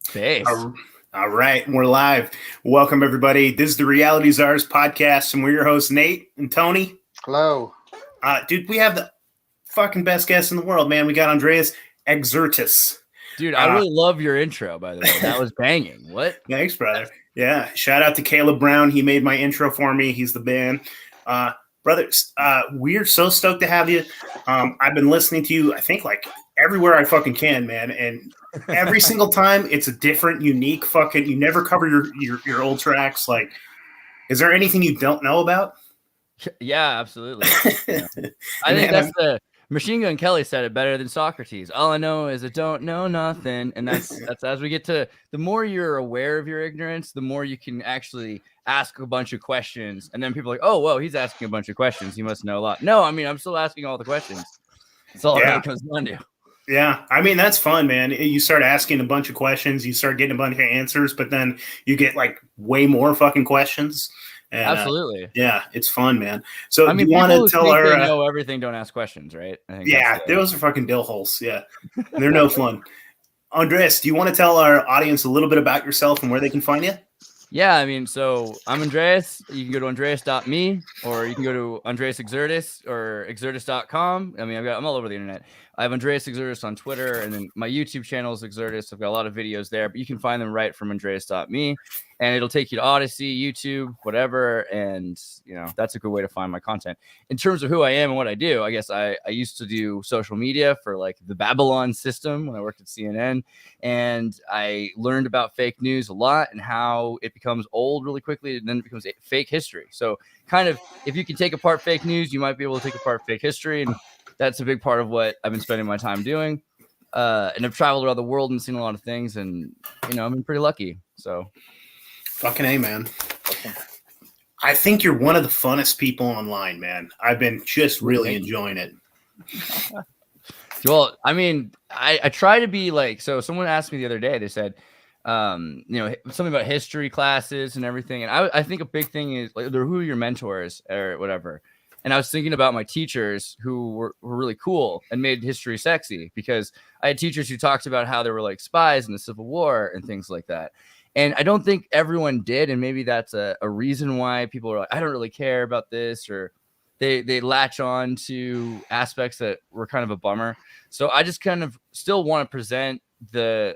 Space. All right, we're live. Welcome, everybody. This is the Reality Czars podcast, and we're your hosts, Nate and Tony. Hello. Dude, we have the fucking best guest in the world, man. We got Andreas Xirtus. Dude, I really love your intro, by the way. That was banging. What? Thanks, brother. Yeah, shout out to Caleb Brown. He made my intro for me. He's the man. Brothers, we're so stoked to have you. I've been listening to you, I think, like everywhere I fucking can, man. And every single time it's a different, unique fucking, you never cover your old tracks. Like, is there anything you don't know about? Yeah, absolutely. Yeah. I think that's the Machine Gun Kelly said it better than Socrates. All I know is I don't know nothing. And that's as we get to, the more you're aware of your ignorance, the more you can actually ask a bunch of questions. And then people are like, oh, whoa, he's asking a bunch of questions. He must know a lot. No, I mean, I'm still asking all the questions. That's all it really comes down to. Yeah, I mean, that's fun, man. You start asking a bunch of questions, you start getting a bunch of answers, but then you get like way more fucking questions. And, absolutely. Yeah, it's fun, man. So I mean, you want to tell our... they know everything, don't ask questions, right? I think those are fucking dill holes. Yeah, they're no fun. Andreas, do you want to tell our audience a little bit about yourself and where they can find you? Yeah, I mean, so I'm Andreas. You can go to andreas.me, or you can go to Andreas Xirtus or Xirtus.com. I mean, I'm all over the internet. I have Andreas Xirtus on Twitter, and then my YouTube channel is Xirtus. I've got a lot of videos there, but you can find them right from Andreas.me, and it'll take you to Odyssey, YouTube, whatever, and that's a good way to find my content. In terms of who I am and what I do, I guess I used to do social media for like the Babylon system when I worked at CNN, and I learned about fake news a lot and how it becomes old really quickly, and then it becomes fake history. So kind of, if you can take apart fake news, you might be able to take apart fake history, and that's a big part of what I've been spending my time doing. And I've traveled around the world and seen a lot of things, and I've been pretty lucky. So fucking A, man. I think you're one of the funnest people online, man. I've been just really enjoying it. Well, I mean, I try to be like, so someone asked me the other day, they said, something about history classes and everything. And I think a big thing is like, who are your mentors or whatever. And I was thinking about my teachers who were really cool and made history sexy, because I had teachers who talked about how there were like spies in the Civil War and things like that. And I don't think everyone did. And maybe that's a reason why people are like, I don't really care about this, or they latch on to aspects that were kind of a bummer. So I just kind of still want to present the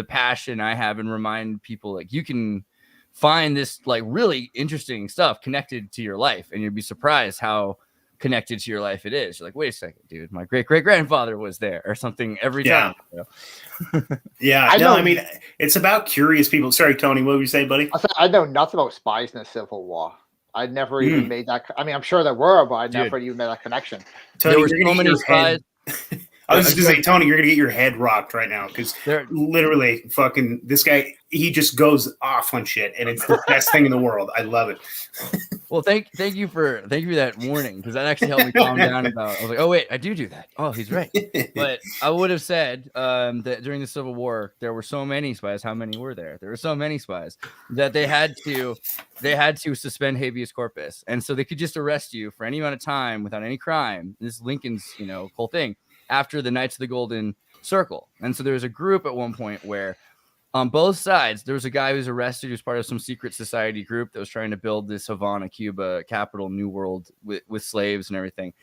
passion I have and remind people like you can find this like really interesting stuff connected to your life, and you'd be surprised how connected to your life it is. You're like, wait a second, dude, my great-great-grandfather was there or something every time. Yeah, I mean, it's about curious people. Sorry, Tony, what would you say, buddy? I know nothing about spies in the Civil War. I never even made that. I mean, I'm sure there were, but I never even made that connection. Tony, there were so many spies. I was just going to say, Tony, you're going to get your head rocked right now, because literally fucking this guy, he just goes off on shit, and it's the best thing in the world. I love it. Well, thank you for that warning, because that actually helped me calm down about. I was like, oh wait, I do that. Oh, he's right. But I would have said that during the Civil War there were so many spies. How many were there? There were so many spies that they had to suspend habeas corpus, and so they could just arrest you for any amount of time without any crime. This is Lincoln's whole thing after the Knights of the Golden Circle. And so there was a group at one point where on both sides, there was a guy who was arrested who's part of some secret society group that was trying to build this Havana, Cuba capital, New World with slaves and everything.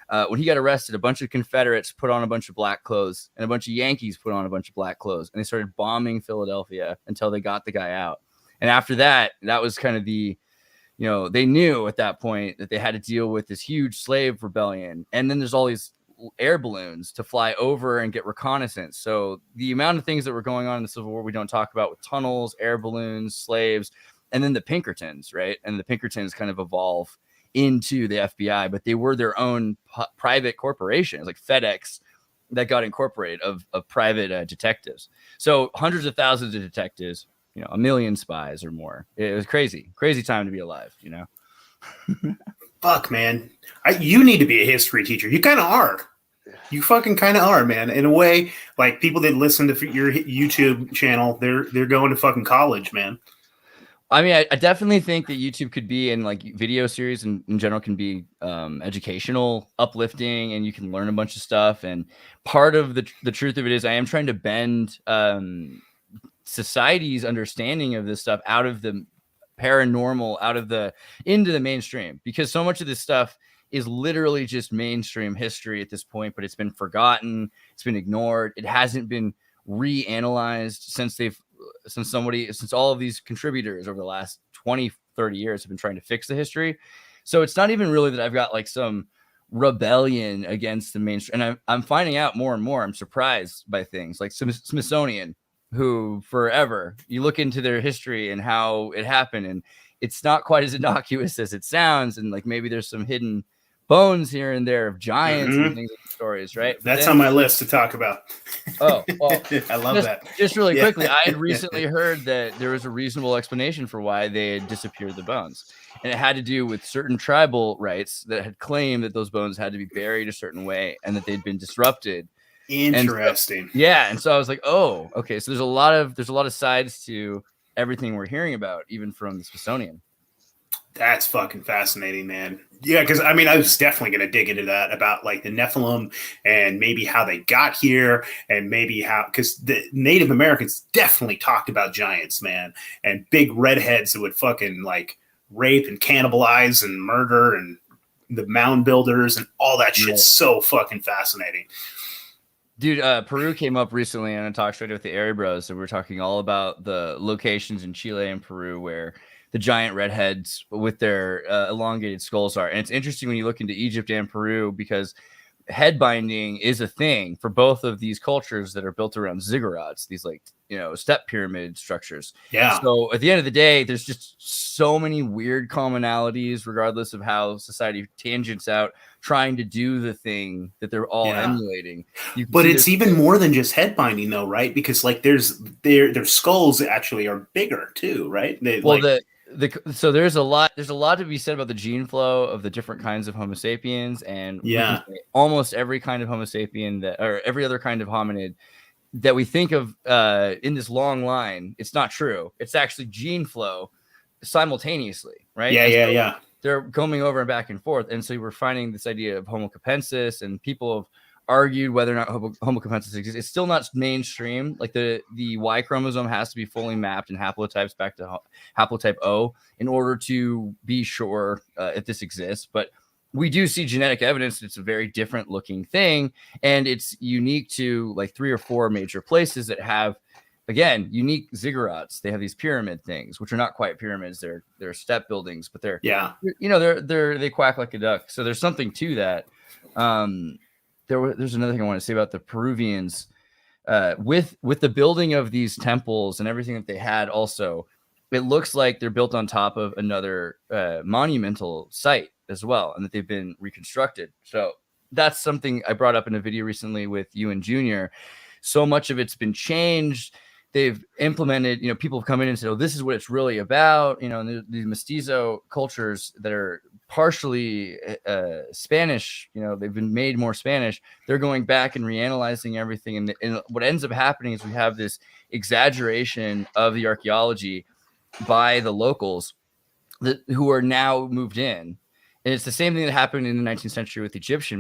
When he got arrested, a bunch of Confederates put on a bunch of black clothes, and a bunch of Yankees put on a bunch of black clothes, and they started bombing Philadelphia until they got the guy out. And after that, that was kind of the, they knew at that point that they had to deal with this huge slave rebellion. And then there's all these air balloons to fly over and get reconnaissance. So the amount of things that were going on in the Civil War we don't talk about, with tunnels, air balloons, slaves, and then the Pinkertons, right? And the Pinkertons kind of evolve into the FBI, but they were their own private corporations, like FedEx, that got incorporated of private detectives. So hundreds of thousands of detectives, 1 million spies or more. It was crazy time to be alive, Fuck, man. You need to be a history teacher. You kind of are. You fucking kind of are, man. In a way, like people that listen to your YouTube channel, they're going to fucking college, man. I mean, I definitely think that YouTube could be, in like video series in general, can be educational, uplifting, and you can learn a bunch of stuff. And part of the truth of it is I am trying to bend society's understanding of this stuff out of the paranormal, into the mainstream, because so much of this stuff is literally just mainstream history at this point, but it's been forgotten, it's been ignored, it hasn't been reanalyzed since all of these contributors over the last 20-30 years have been trying to fix the history. So it's not even really that I've got like some rebellion against the mainstream, and I'm finding out more and more. I'm surprised by things like Smithsonian, who forever you look into their history and how it happened, and it's not quite as innocuous as it sounds, and like maybe there's some hidden bones here and there of giants and things like stories, right? That's on my list to talk about. Oh, well, I love that. Just really quickly, I had recently heard that there was a reasonable explanation for why they had disappeared the bones. And it had to do with certain tribal rights that had claimed that those bones had to be buried a certain way and that they'd been disrupted. Interesting. And so I was like, oh, okay. So there's a lot of sides to everything we're hearing about, even from the Smithsonian. That's fucking fascinating, man. Yeah, because I mean, I was definitely going to dig into that about like the Nephilim and maybe how they got here, and maybe how, because the Native Americans definitely talked about giants, man, and big redheads that would fucking like rape and cannibalize and murder, and the mound builders and all that shit's so fucking fascinating. Dude, Peru came up recently on a talk show with the Airy Bros, and we were talking all about the locations in Chile and Peru where the giant redheads with their elongated skulls are. And it's interesting when you look into Egypt and Peru, because head binding is a thing for both of these cultures that are built around ziggurats, these like, step pyramid structures. Yeah. So at the end of the day, there's just so many weird commonalities, regardless of how society tangents out, trying to do the thing that they're all emulating. But it's even more than just head binding, though, right? Because like their skulls actually are bigger too, right? So there's a lot to be said about the gene flow of the different kinds of Homo sapiens, and almost every kind of Homo sapien or every other kind of hominid that we think of in this long line, it's not true. It's actually gene flow simultaneously, right? Yeah. They're coming over and back and forth, and so we're finding this idea of Homo capensis, and people have argued whether or not Homo capensis exists. It's still not mainstream. Like the Y chromosome has to be fully mapped in haplotypes back to haplotype O in order to be sure if this exists. But we do see genetic evidence that it's a very different looking thing, and it's unique to like 3 or 4 major places that have, again, unique ziggurats. They have these pyramid things, which are not quite pyramids. They're step buildings, but they quack like a duck. So there's something to that. There's another thing I want to say about the Peruvians with the building of these temples and everything that they had. Also, it looks like they're built on top of another monumental site as well, and that they've been reconstructed. So that's something I brought up in a video recently with you and Junior. So much of it's been changed. They've implemented, people have come in and said, oh, this is what it's really about. And these mestizo cultures that are partially Spanish, they've been made more Spanish. They're going back and reanalyzing everything. And what ends up happening is we have this exaggeration of the archaeology by the locals who are now moved in. And it's the same thing that happened in the 19th century with Egyptian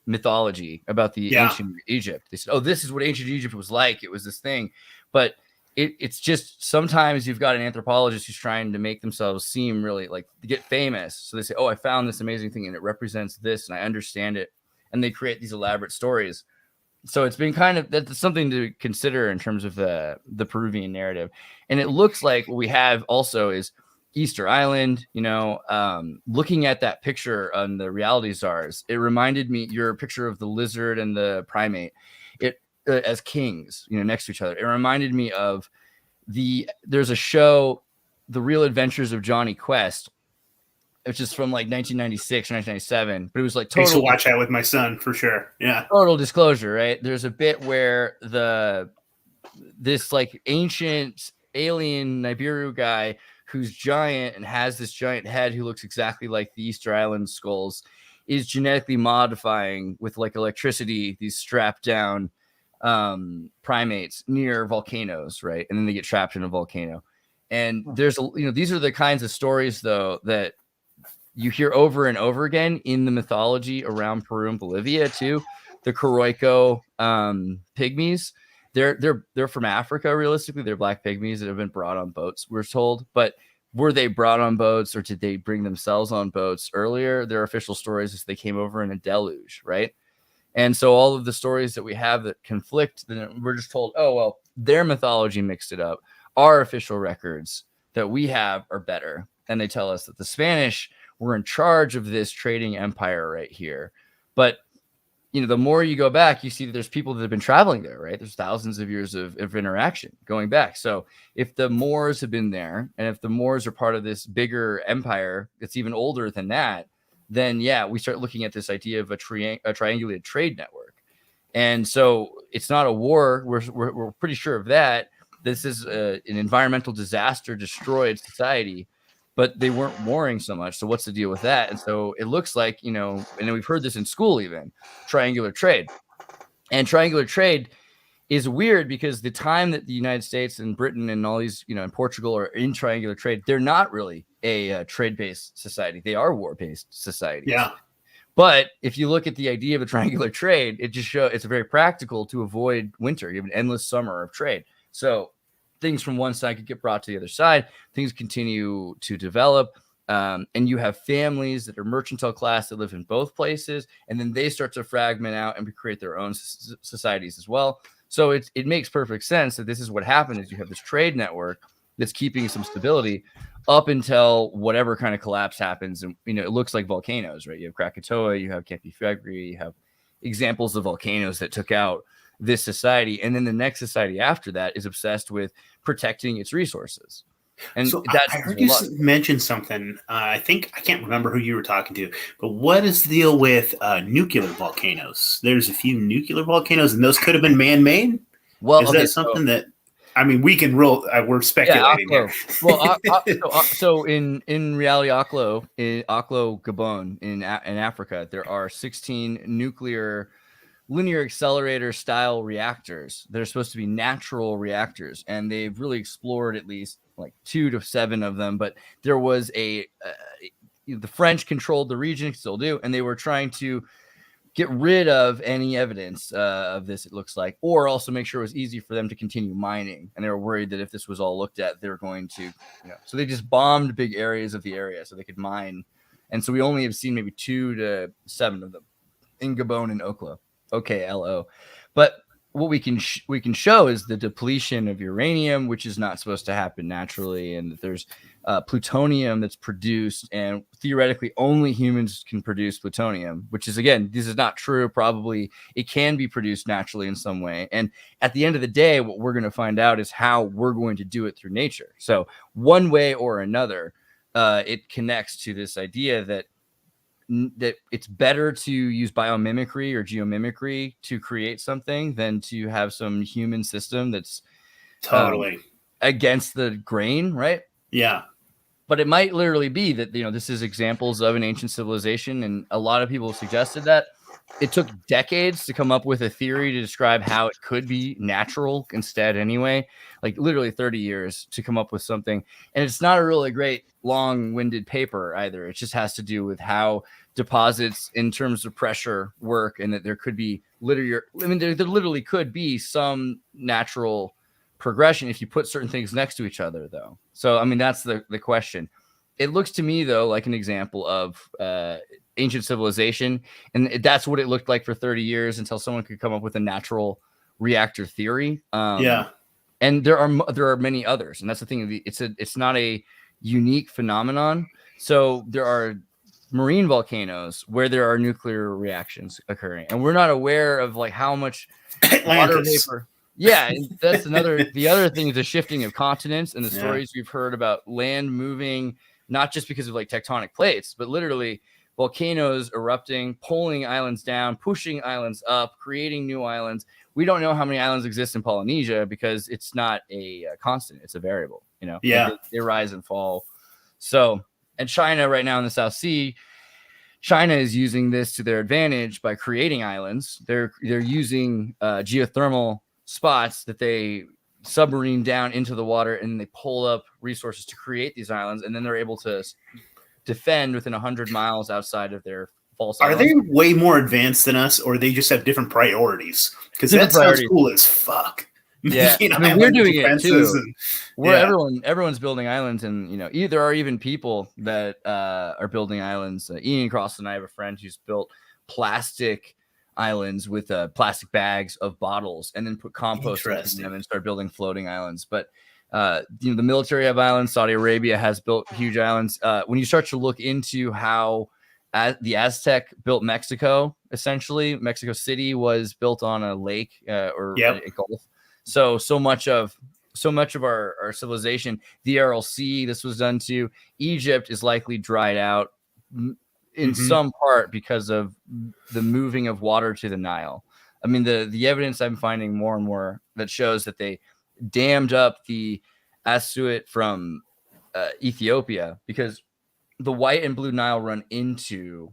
mythology about the ancient Egypt. They said, oh, this is what ancient Egypt was like. It was this thing. But it's just sometimes you've got an anthropologist who's trying to make themselves seem really like get famous. So they say, oh, I found this amazing thing and it represents this and I understand it. And they create these elaborate stories. So it's been that's something to consider in terms of the Peruvian narrative. And it looks like what we have also is Easter Island, looking at that picture on the reality czars, it reminded me your picture of the lizard and the primate, as kings, next to each other. It reminded me of there's a show, The Real Adventures of Johnny Quest, which is from like 1996 or 1997, but it was like total. I used to watch that with my son for sure. Yeah. Total disclosure, right? There's a bit where this like ancient alien Nibiru guy who's giant and has this giant head who looks exactly like the Easter Island skulls is genetically modifying with like electricity these strapped down primates near volcanoes, right? And then they get trapped in a volcano. And there's these are the kinds of stories though that you hear over and over again in the mythology around Peru and Bolivia too. The Coroico pygmies, they're from Africa. Realistically, they're black pygmies that have been brought on boats, we're told. But were they brought on boats, or did they bring themselves on boats earlier? Their official stories is they came over in a deluge, right? And so all of the stories that we have that conflict, then we're just told, oh, well, their mythology mixed it up. Our official records that we have are better. And they tell us that the Spanish were in charge of this trading empire right here. But, you know, the more you go back, you see that there's people that have been traveling there, right? There's thousands of years of interaction going back. So if the Moors have been there, and if the Moors are part of this bigger empire that's even older than that, then yeah, we start looking at this idea of a triangulated trade network. And so it's not a war. We're pretty sure of that. This is an environmental disaster, destroyed society, but they weren't warring so much. So what's the deal with that? And so it looks like, you know, and we've heard this in school, even triangular trade. And triangular trade is weird because the time that the United States and Britain and all these, you know, and Portugal are in triangular trade, they're not really a trade-based society. They are war-based societies. Yeah. But if you look at the idea of a triangular trade, it just shows it's very practical to avoid winter. You have an endless summer of trade. So things from one side could get brought to the other side. Things continue to develop. And you have families that are mercantile class that live in both places. And then they start to fragment out and create their own societies as well. So it makes perfect sense that this is what happened is you have this trade network that's keeping some stability up until whatever kind of collapse happens. And, you know, it looks like volcanoes, right? You have Krakatoa, you have Campi Flegrei, you have examples of volcanoes that took out this society. And then the next society after that is obsessed with protecting its resources. And so that's I heard you mention something. I think I can't remember who you were talking to, but what is the deal with nuclear volcanoes? There's a few nuclear volcanoes, and those could have been man-made. Well, is that something that? I mean, we can roll. We're speculating here. Well, so in reality, Aklo, Gabon, in Africa, there are 16 nuclear linear accelerator style reactors. They're supposed to be natural reactors, and they've really explored at least like 2 to 7 of them. But there was the French controlled the region, still do, and they were trying to get rid of any evidence of this, it looks like, or also make sure it was easy for them to continue mining. And they were worried that if this was all looked at, they were going to, so they just bombed big areas of the area so they could mine. And so we only have seen maybe 2 to 7 of them in Gabon and OKLO. But what we can show is the depletion of uranium, which is not supposed to happen naturally, and that there's plutonium that's produced, and theoretically only humans can produce plutonium, which is, again, this is not true. Probably it can be produced naturally in some way. And at the end of the day, what we're going to find out is how we're going to do it through nature. So one way or another, it connects to this idea that it's better to use biomimicry or geomimicry to create something than to have some human system that's totally against the grain, right? Yeah. But it might literally be that, this is examples of an ancient civilization, and a lot of people suggested that it took decades to come up with a theory to describe how it could be natural instead anyway, like literally 30 years to come up with something. And it's not a really great long-winded paper either. It just has to do with how deposits in terms of pressure work, and that there could be there literally could be some natural progression if you put certain things next to each other, though. So, I mean, that's the question. It looks to me, though, like an example of ancient civilization, and that's what it looked like for 30 years until someone could come up with a natural reactor theory. And there are many others, and that's the thing. It's not a unique phenomenon. So there are marine volcanoes where there are nuclear reactions occurring, and we're not aware of like how much water vapor. Yeah, that's the other thing is the shifting of continents and the stories we've heard about land moving, not just because of like tectonic plates, but literally volcanoes erupting, pulling islands down, pushing islands up, creating new islands. We don't know how many islands exist in Polynesia because it's not a constant, it's a variable, they rise and fall. So, and China right now in the South Sea, China is using this to their advantage by creating islands. They're using geothermal spots that they submarine down into the water, and they pull up resources to create these islands, and then they're able to defend within 100 miles outside of their false islands. Are they way more advanced than us, or they just have different priorities? Because that sounds cool as fuck. Yeah, making I mean, we're island doing it defenses. too. And, We're yeah, everyone's building islands, and there are even people that are building islands. Ian Cross and I have a friend who's built plastic islands with plastic bags of bottles, and then put compost into interesting. them and start building floating islands. But the military have islands. Saudi Arabia has built huge islands. When you start to look into how the Aztec built Mexico, essentially, Mexico City was built on a lake or Yep. a gulf. So much of our civilization, the Aral Sea, this was done to. Egypt is likely dried out in some part because of the moving of water to the Nile. I mean, the evidence I'm finding more and more that shows that they dammed up the Assuit from Ethiopia, because the White and Blue Nile run into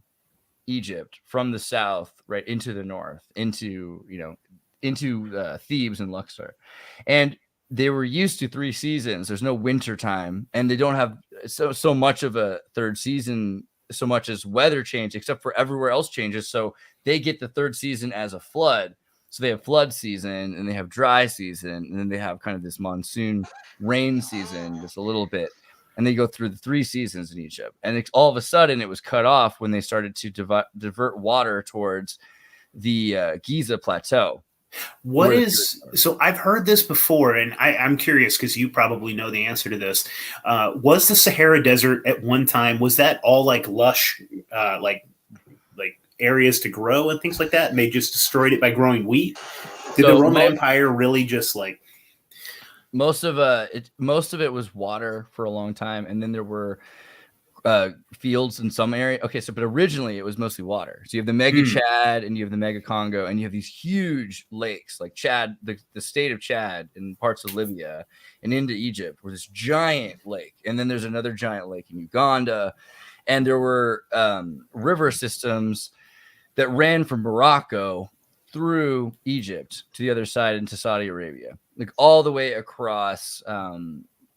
Egypt from the south, right into the north, into Thebes and Luxor. And they were used to 3 seasons. There's no winter time, and they don't have so much of a third season, so much as weather change, except for everywhere else changes. So they get the third season as a flood. So they have flood season, and they have dry season, and then they have kind of this monsoon rain season, just a little bit. And they go through the 3 seasons in Egypt. And all of a sudden, it was cut off when they started to divert water towards the Giza Plateau. So I've heard this before, and I'm curious because you probably know the answer to this. Was the Sahara Desert at one time, was that all like lush, like areas to grow and things like that, and they just destroyed it by growing wheat? Did the Roman Empire really just like... Most of it was water for a long time, and then there were fields in some area. Okay, but originally it was mostly water. So you have the Mega Chad, and you have the Mega Congo, and you have these huge lakes like Chad, the state of Chad, and parts of Libya, and into Egypt, where this giant lake, and then there's another giant lake in Uganda, and there were river systems that ran from Morocco through Egypt to the other side into Saudi Arabia, like all the way across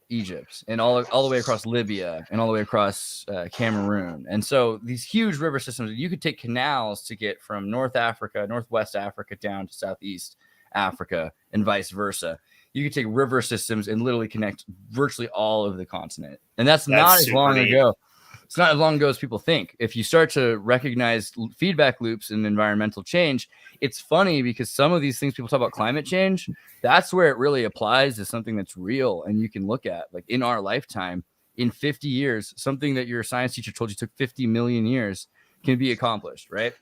Egypt, and all the way across Libya, and all the way across Cameroon. And so these huge river systems, you could take canals to get from Northwest Africa down to Southeast Africa, and vice versa. You could take river systems and literally connect virtually all of the continent. And that's not as long ago. It's not as long ago as people think. If you start to recognize feedback loops in environmental change, it's funny because some of these things people talk about climate change, that's where it really applies to something that's real and you can look at, like in our lifetime, in 50 years, something that your science teacher told you took 50 million years can be accomplished, right?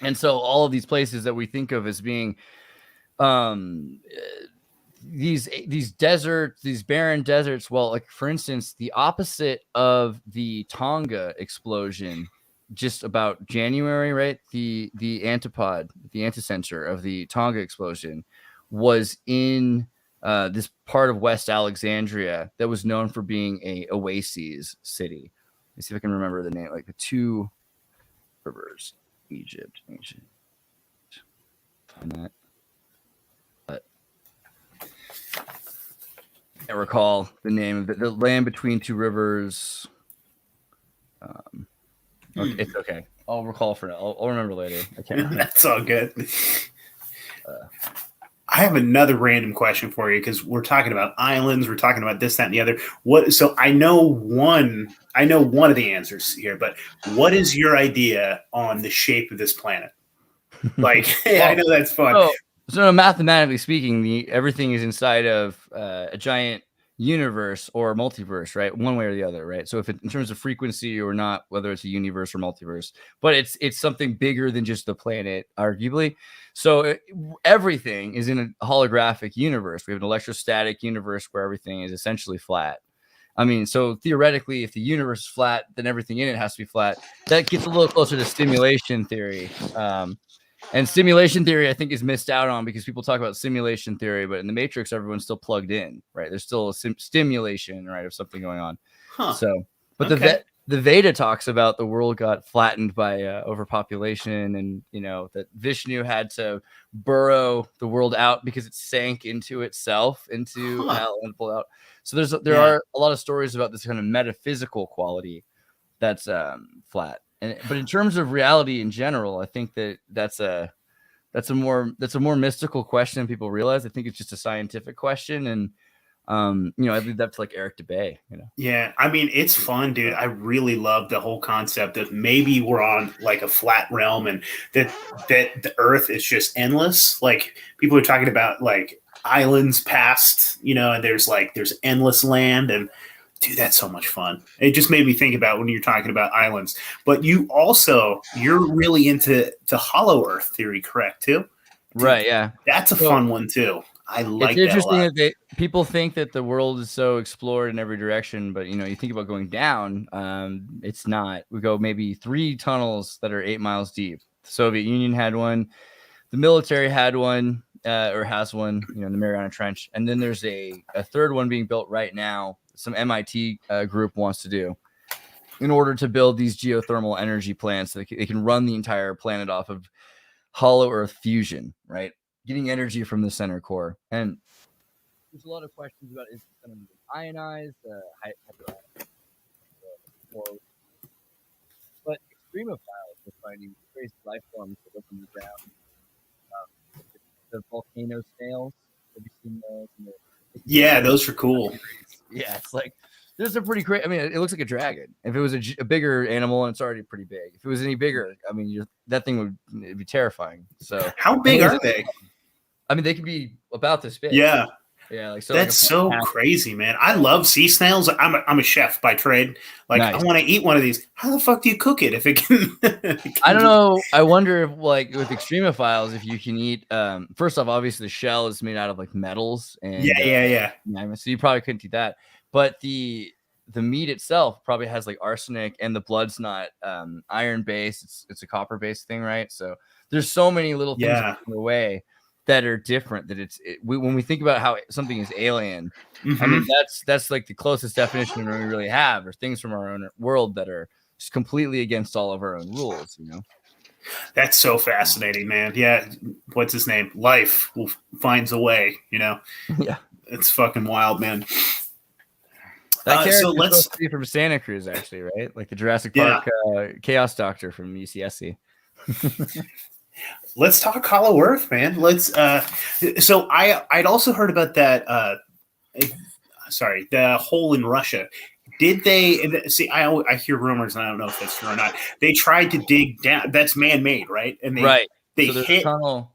And so all of these places that we think of as being these deserts, these barren deserts, well, like for instance, the opposite of the Tonga explosion, just about January, right? The epicenter of the Tonga explosion was in this part of West Alexandria that was known for being a oasis city. Let's see if I can remember the name, like the 2 rivers, Egypt. Find that. I recall the name of the land between 2 rivers. Okay, it's okay. I'll recall for now. I'll remember later. I can't remember. That's all good. I have another random question for you because we're talking about islands, we're talking about this, that, and the other. So I know one of the answers here, but what is your idea on the shape of this planet? Like, I know that's fun. So mathematically speaking, everything is inside of a giant universe or multiverse, right? One way or the other, right? So if in terms of frequency or not, whether it's a universe or multiverse, but it's something bigger than just the planet, arguably. So everything is in a holographic universe. We have an electrostatic universe where everything is essentially flat. I mean, so theoretically, if the universe is flat, then everything in it has to be flat. That gets a little closer to simulation theory. And simulation theory, I think, is missed out on because people talk about simulation theory, but in the Matrix, everyone's still plugged in, right? There's still a stimulation, right, of something going on. So, but the Veda talks about the world got flattened by overpopulation, and that Vishnu had to burrow the world out because it sank into itself, into hell, and pulled out. So there are a lot of stories about this kind of metaphysical quality that's flat. But in terms of reality in general, I think that's a That's a more mystical question than people realize. I think it's just a scientific question, and I leave that to like Eric DeBay. Yeah, I mean, it's fun, dude. I really love the whole concept that maybe we're on like a flat realm, and that the Earth is just endless. Like people are talking about like islands past, and there's endless land, and dude, that's so much fun. It just made me think about when you're talking about islands. But you're really into hollow Earth theory, correct too? Dude, right? Yeah, that's a fun one too. I like it's that a lot. interesting that people think that the world is so explored in every direction, but you think about going down, it's not. We go maybe 3 tunnels that are 8 miles deep. The Soviet Union had one, the military had one, or has one, in the Mariana Trench, and then there's a third one being built right now. Some MIT group wants to do in order to build these geothermal energy plants so they can run the entire planet off of hollow Earth fusion, right? Getting energy from the center core. And there's a lot of questions about is it going to be ionized, but extremophiles are finding crazy life forms that live underground. The volcano snails. Have you seen those? Yeah, those are cool. Yeah, it's like there's a pretty crazy. I mean, it looks like a dragon. If it was a bigger animal, and it's already pretty big. If it was any bigger, I mean, that thing would be terrifying. So how big are they? I mean, they can be about this big. Yeah. Yeah, like that's so crazy, man. I love sea snails. I'm a chef by trade. Like, nice. I want to eat one of these. How the fuck do you cook it if it can? I don't know. I wonder if, like, with extremophiles, if you can eat. First off, obviously the shell is made out of like metals and yeah. So you probably couldn't eat that. But the meat itself probably has like arsenic, and the blood's not iron based. It's a copper based thing, right? So there's so many little things in the way that are different, that when we think about how something is alien, I mean, that's like the closest definition we really have, or things from our own world that are just completely against all of our own rules, That's so fascinating, man. Yeah. What's his name? Life finds a way, Yeah. It's fucking wild, man. That character is supposed to be from Santa Cruz, actually, right? Like the Jurassic Park Chaos Doctor from UCSC. Let's talk Hollow Earth, man. Let's. So I'd also heard about that. The hole in Russia. Did they see? I hear rumors, and I don't know if that's true or not. They tried to dig down. That's man-made, right? And they so hit. Tunnel.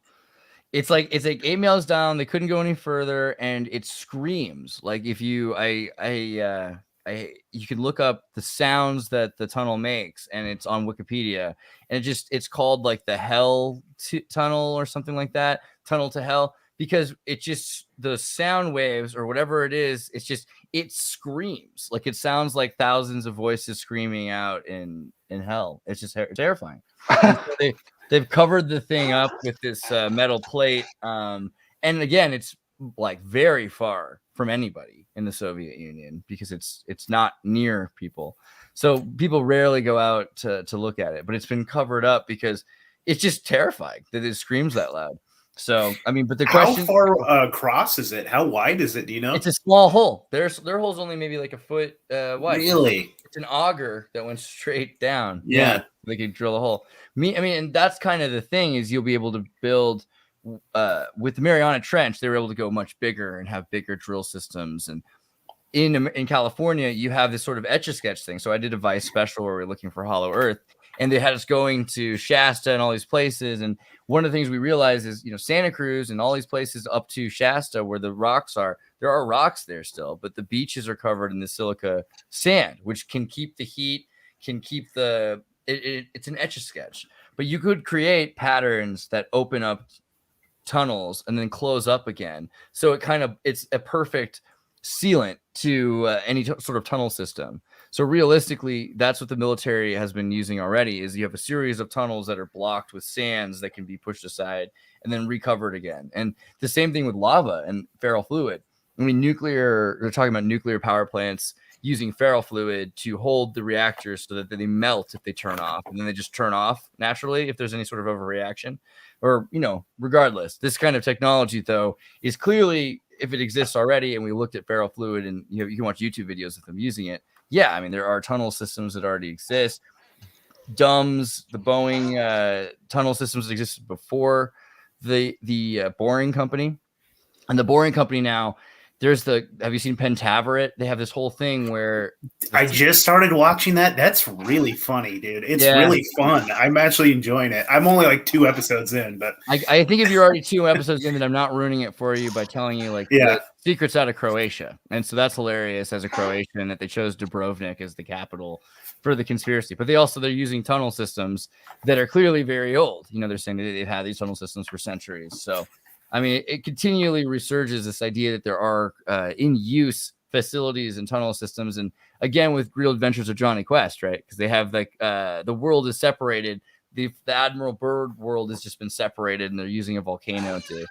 It's like 8 miles down. They couldn't go any further, and it screams. Like if you, you can look up the sounds that the tunnel makes, and it's on Wikipedia, and it's called like the Hell Tunnel or something like that, Tunnel to Hell, because the sound waves or whatever it is, it screams. Like it sounds like thousands of voices screaming out in hell. It's just terrifying. So they've covered the thing up with this metal plate, and again, it's like very far from anybody in the Soviet Union because it's not near people. So people rarely go out to look at it, but it's been covered up because it's just terrifying that it screams that loud. So, I mean, but the question: how far across is it? How wide is it? Do you know? It's a small hole. Their hole's only maybe like a foot wide. Really? It's an auger that went straight down. Yeah. They could drill a hole. And that's kind of the thing, is you'll be able to build with the Mariana Trench. They were able to go much bigger and have bigger drill systems. And in California, you have this sort of Etch-a-Sketch thing. So I did a Vice special where we were looking for hollow Earth, and they had us going to Shasta and all these places. And one of the things we realized is, Santa Cruz and all these places up to Shasta where the rocks are, there are rocks there still, but the beaches are covered in the silica sand, which can keep the heat, can keep it's an Etch-a-Sketch. But you could create patterns that open up tunnels and then close up again. So it's a perfect sealant to any sort of tunnel system. So realistically, that's what the military has been using already, is you have a series of tunnels that are blocked with sands that can be pushed aside and then recovered again. And the same thing with lava and feral fluid. I mean, they're talking about nuclear power plants using feral fluid to hold the reactors so that they melt if they turn off, and then they just turn off naturally if there's any sort of overreaction. Or, regardless, this kind of technology, though, is clearly, if it exists already, and we looked at feral fluid, and you can watch YouTube videos of them using it. Yeah, I mean, there are tunnel systems that already exist. DUMS, the Boeing tunnel systems existed before the Boring Company, and the Boring Company now. Have you seen Pentaveret? They have this whole thing where I just started watching that. That's really funny, dude. It's really fun. I'm actually enjoying it. I'm only like 2 episodes in, but I think if you're already 2 episodes in, then I'm not ruining it for you by telling you like the secrets out of Croatia. And so that's hilarious as a Croatian that they chose Dubrovnik as the capital for the conspiracy. But they're using tunnel systems that are clearly very old. They're saying that they've had these tunnel systems for centuries. So I mean, it continually resurges this idea that there are in use facilities and tunnel systems. And again, with Real Adventures of Johnny Quest, right? Because they have like the world is separated. The Admiral Byrd world has just been separated, and they're using a volcano to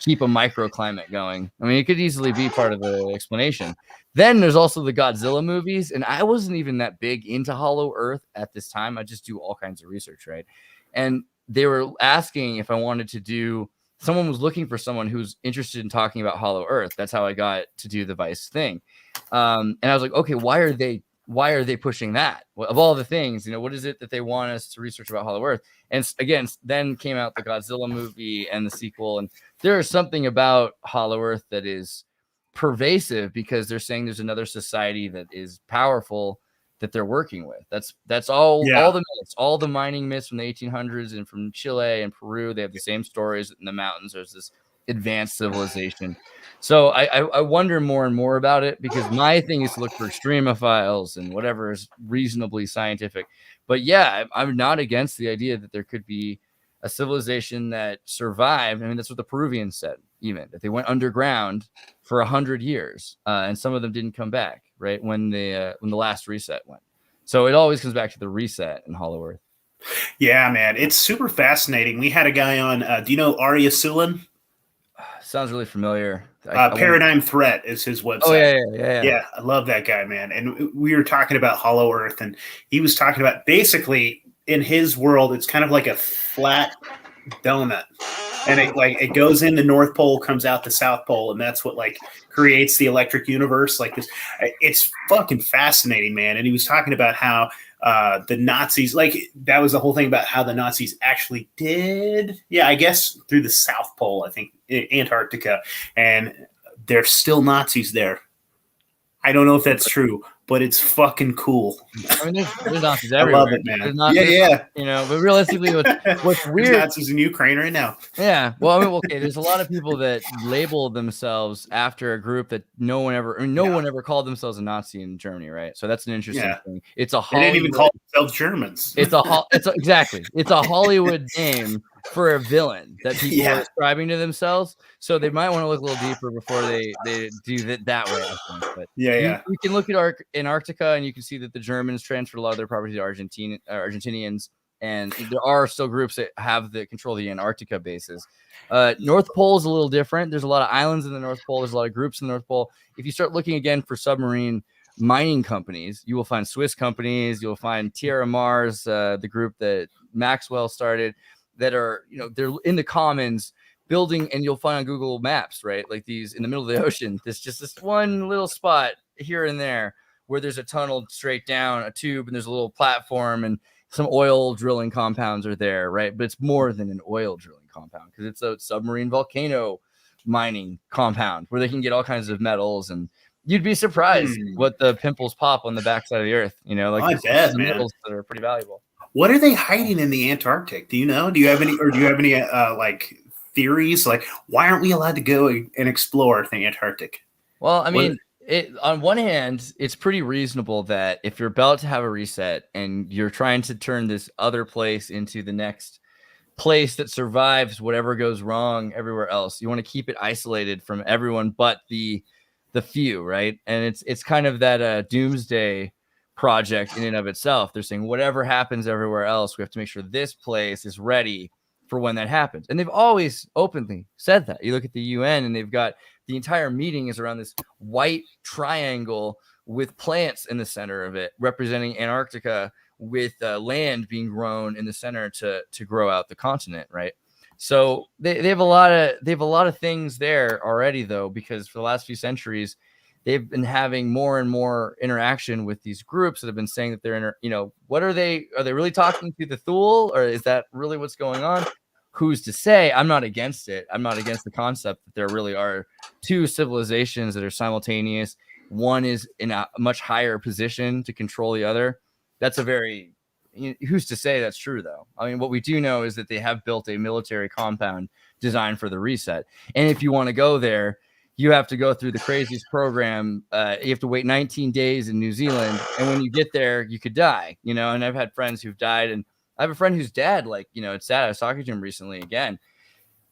keep a microclimate going. I mean, it could easily be part of the explanation. Then there's also the Godzilla movies. And I wasn't even that big into Hollow Earth at this time. I just do all kinds of research, right? And they were asking if I wanted to do. Someone was looking for someone who's interested in talking about Hollow Earth. That's how I got to do the Vice thing. And I was like, okay, why are they pushing that? Well, of all the things, what is it that they want us to research about Hollow Earth? And again, then came out the Godzilla movie and the sequel. And there is something about Hollow Earth that is pervasive because they're saying there's another society that is powerful that they're working with. That's all the myths, all the mining myths from the 1800s and from Chile and Peru. They have the same stories in the mountains. There's this advanced civilization. So I wonder more and more about it because my thing is to look for extremophiles and whatever is reasonably scientific. But yeah, I'm not against the idea that there could be a civilization that survived. I mean, that's what the Peruvians said, even that they went underground for 100 years, and some of them didn't come back. Right when the last reset went, so it always comes back to the reset in Hollow Earth. Yeah, man, it's super fascinating. We had a guy on. Do you know Arya Sulin? Sounds really familiar. Paradigm Threat is his website. Oh yeah. I love that guy, man. And we were talking about Hollow Earth, and he was talking about basically in his world, it's kind of like a flat donut. And it goes in the North Pole, comes out the South Pole, and that's what like creates the electric universe like this. It's fucking fascinating, man. And he was talking about how the Nazis, like that was the whole thing about how the Nazis actually did. Yeah, I guess through the South Pole, I think Antarctica, and there's still Nazis there. I don't know if that's true, but it's fucking cool. I mean, there's Nazis everywhere. I love it, man. But realistically, what's weird? There's Nazis in Ukraine right now. Yeah. Well, I mean, okay. There's a lot of people that label themselves after a group that no one ever called themselves a Nazi in Germany, right? So that's an interesting thing. It's a They didn't even call themselves Germans. It's a Hollywood name for a villain that people are ascribing to themselves. So they might want to look a little deeper before they do that way, I think. But you can look at Antarctica and you can see that the Germans transferred a lot of their property to Argentinians, and there are still groups that have the control of the Antarctica bases. North Pole is a little different. There's a lot of islands in the North Pole. There's a lot of groups in the North Pole. If you start looking again for submarine mining companies, you will find Swiss companies. You'll find Tierra Mars, the group that Maxwell started, that are, they're in the commons building, and you'll find on Google Maps, right? Like these in the middle of the ocean, there's just this one little spot here and there where there's a tunnel straight down a tube, and there's a little platform, and some oil drilling compounds are there, right? But it's more than an oil drilling compound because it's a submarine volcano mining compound where they can get all kinds of metals, and you'd be surprised what the pimples pop on the backside of the earth, like metals that are pretty valuable. What are they hiding in the Antarctic? Do you know? Do you have any like theories? Like, why aren't we allowed to go and explore the Antarctic? Well, I mean, on one hand, it's pretty reasonable that if you're about to have a reset and you're trying to turn this other place into the next place that survives whatever goes wrong everywhere else, you want to keep it isolated from everyone but the few, right? And it's kind of that doomsday project in and of itself. They're saying whatever happens everywhere else, we have to make sure this place is ready for when that happens. And they've always openly said that. You look at the UN, and they've got the entire meeting is around this white triangle with plants in the center of it, representing Antarctica, with land being grown in the center to grow out the continent, right? So they have a lot of things there already, though, because for the last few centuries they've been having more and more interaction with these groups that have been saying that they're what are they really talking to the Thule, or is that really what's going on? who's to say? I'm not against it. I'm not against the concept that there really are two civilizations that are simultaneous. One is in a much higher position to control the other. That's a very, who's to say that's true, though? I mean, what we do know is that they have built a military compound designed for the reset. And if you want to go there, you have to go through the craziest program. You have to wait 19 days in New Zealand. And when you get there, you could die, and I've had friends who've died. And I have a friend whose dad, it's sad. I was talking to him recently again.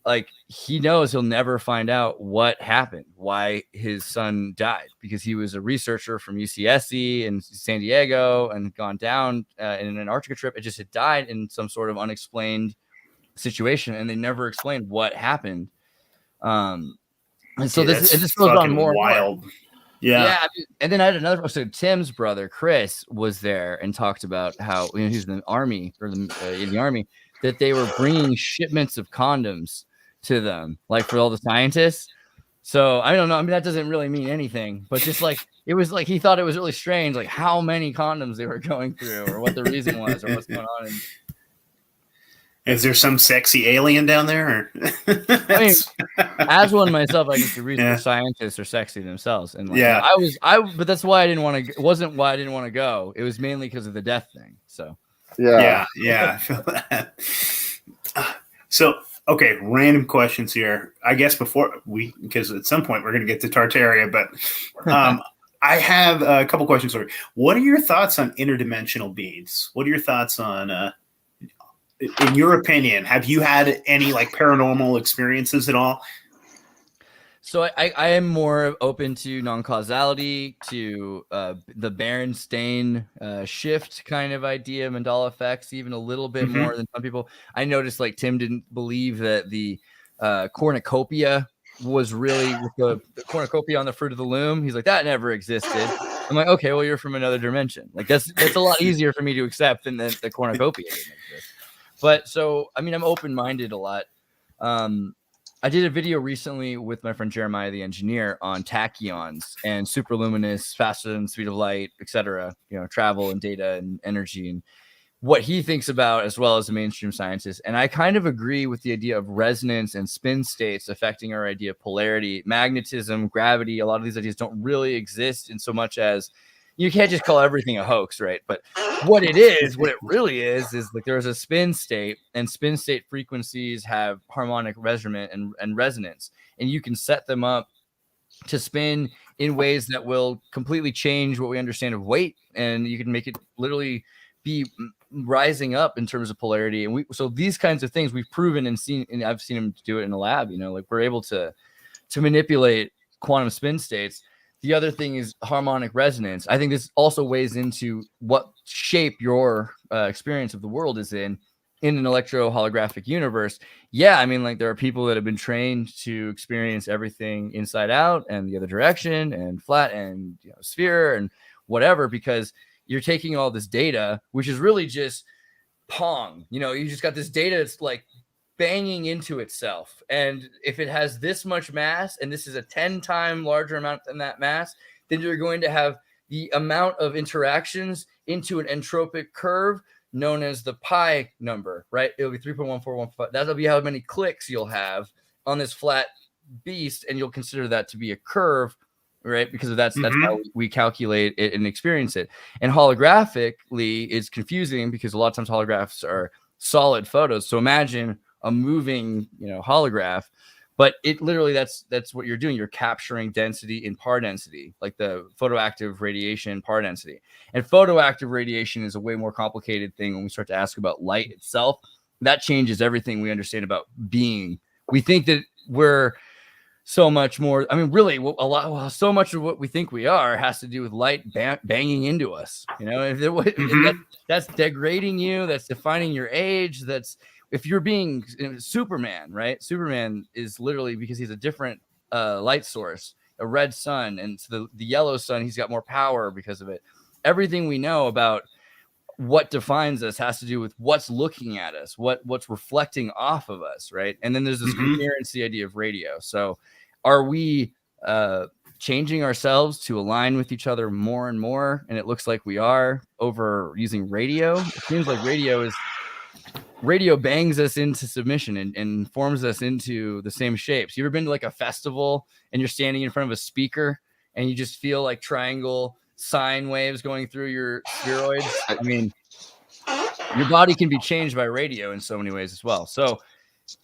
Like, he knows he'll never find out what happened, why his son died, because he was a researcher from UCSC in San Diego and gone down in an Antarctica trip. It just had died in some sort of unexplained situation, and they never explained what happened. And so it just goes on more wild. And more. Yeah. And then I had another. So Tim's brother Chris was there and talked about how he's in the army in the army, that they were bringing shipments of condoms to them, like for all the scientists. So I don't know. I mean, that doesn't really mean anything, but just like it was like he thought it was really strange, like how many condoms they were going through, or what the reason was, or what's going on. Is there some sexy alien down there? I mean, as one myself, I guess the reason scientists are sexy themselves, and but that's why I didn't want to. It wasn't why I didn't want to go. It was mainly because of the death thing. So yeah, I feel that. So okay, random questions here. I guess because at some point we're going to get to Tartaria, but I have a couple questions for you. What are your thoughts on interdimensional beings? What are your thoughts on? In your opinion, have you had any like paranormal experiences at all? So I am more open to non-causality, to the Berenstain shift kind of idea, Mandela effects, even a little bit more than some people. I noticed like Tim didn't believe that the cornucopia was really the cornucopia on the fruit of the loom. He's like, that never existed. I'm like, okay, well, you're from another dimension. Like that's a lot easier for me to accept than the cornucopia didn't exist. But so, I mean, I'm open-minded a lot. I did a video recently with my friend Jeremiah, the engineer, on tachyons and superluminous, faster than the speed of light, etc. Travel and data and energy, and what he thinks about, as well as a mainstream scientist. And I kind of agree with the idea of resonance and spin states affecting our idea of polarity, magnetism, gravity. A lot of these ideas don't really exist in so much as you can't just call everything a hoax, right? But what it really is like there's a spin state, and spin state frequencies have harmonic measurement and resonance, and you can set them up to spin in ways that will completely change what we understand of weight, and you can make it literally be rising up in terms of polarity. And so these kinds of things we've proven and seen, and I've seen them do it in the lab. Like we're able to manipulate quantum spin states. The other thing is harmonic resonance. I think this also weighs into what shape your experience of the world is in an electro holographic universe. Yeah, I mean, like there are people that have been trained to experience everything inside out and the other direction and flat and sphere and whatever, because you're taking all this data, which is really just Pong. You just got this data that's like banging into itself, and if it has this much mass and this is a 10 times larger amount than that mass, then you're going to have the amount of interactions into an entropic curve known as the pi number, right? It'll be 3.1415. That'll be how many clicks you'll have on this flat beast, and you'll consider that to be a curve, right? Because that's how we calculate it and experience it. And holographically is confusing because a lot of times holographs are solid photos. So imagine a moving, holograph, but it literally that's what you're doing. You're capturing density in par density, like the photoactive radiation par density. And photoactive radiation is a way more complicated thing when we start to ask about light itself. That changes everything we understand about being. We think that we're so much more. I mean, really, so much of what we think we are has to do with light banging into us. That's degrading you. That's defining your age. That's if you're being Superman, right? Superman is literally, because he's a different light source, a red sun, and so the yellow sun, he's got more power because of it. Everything we know about what defines us has to do with what's looking at us, what's reflecting off of us, right? And then there's this coherency idea of radio. So are we changing ourselves to align with each other more and more? And it looks like we are over using radio. It seems like radio is radio bangs us into submission and forms us into the same shapes. You ever been to like a festival and you're standing in front of a speaker and you just feel like triangle sine waves going through your spheroids? I mean, your body can be changed by radio in so many ways as well. So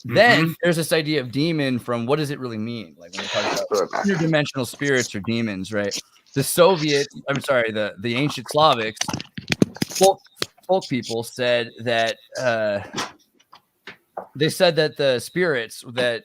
then there's this idea of demon from what does it really mean? Like when we talk about interdimensional spirits or demons, right? The ancient Slavics, folk people said that they said that the spirits that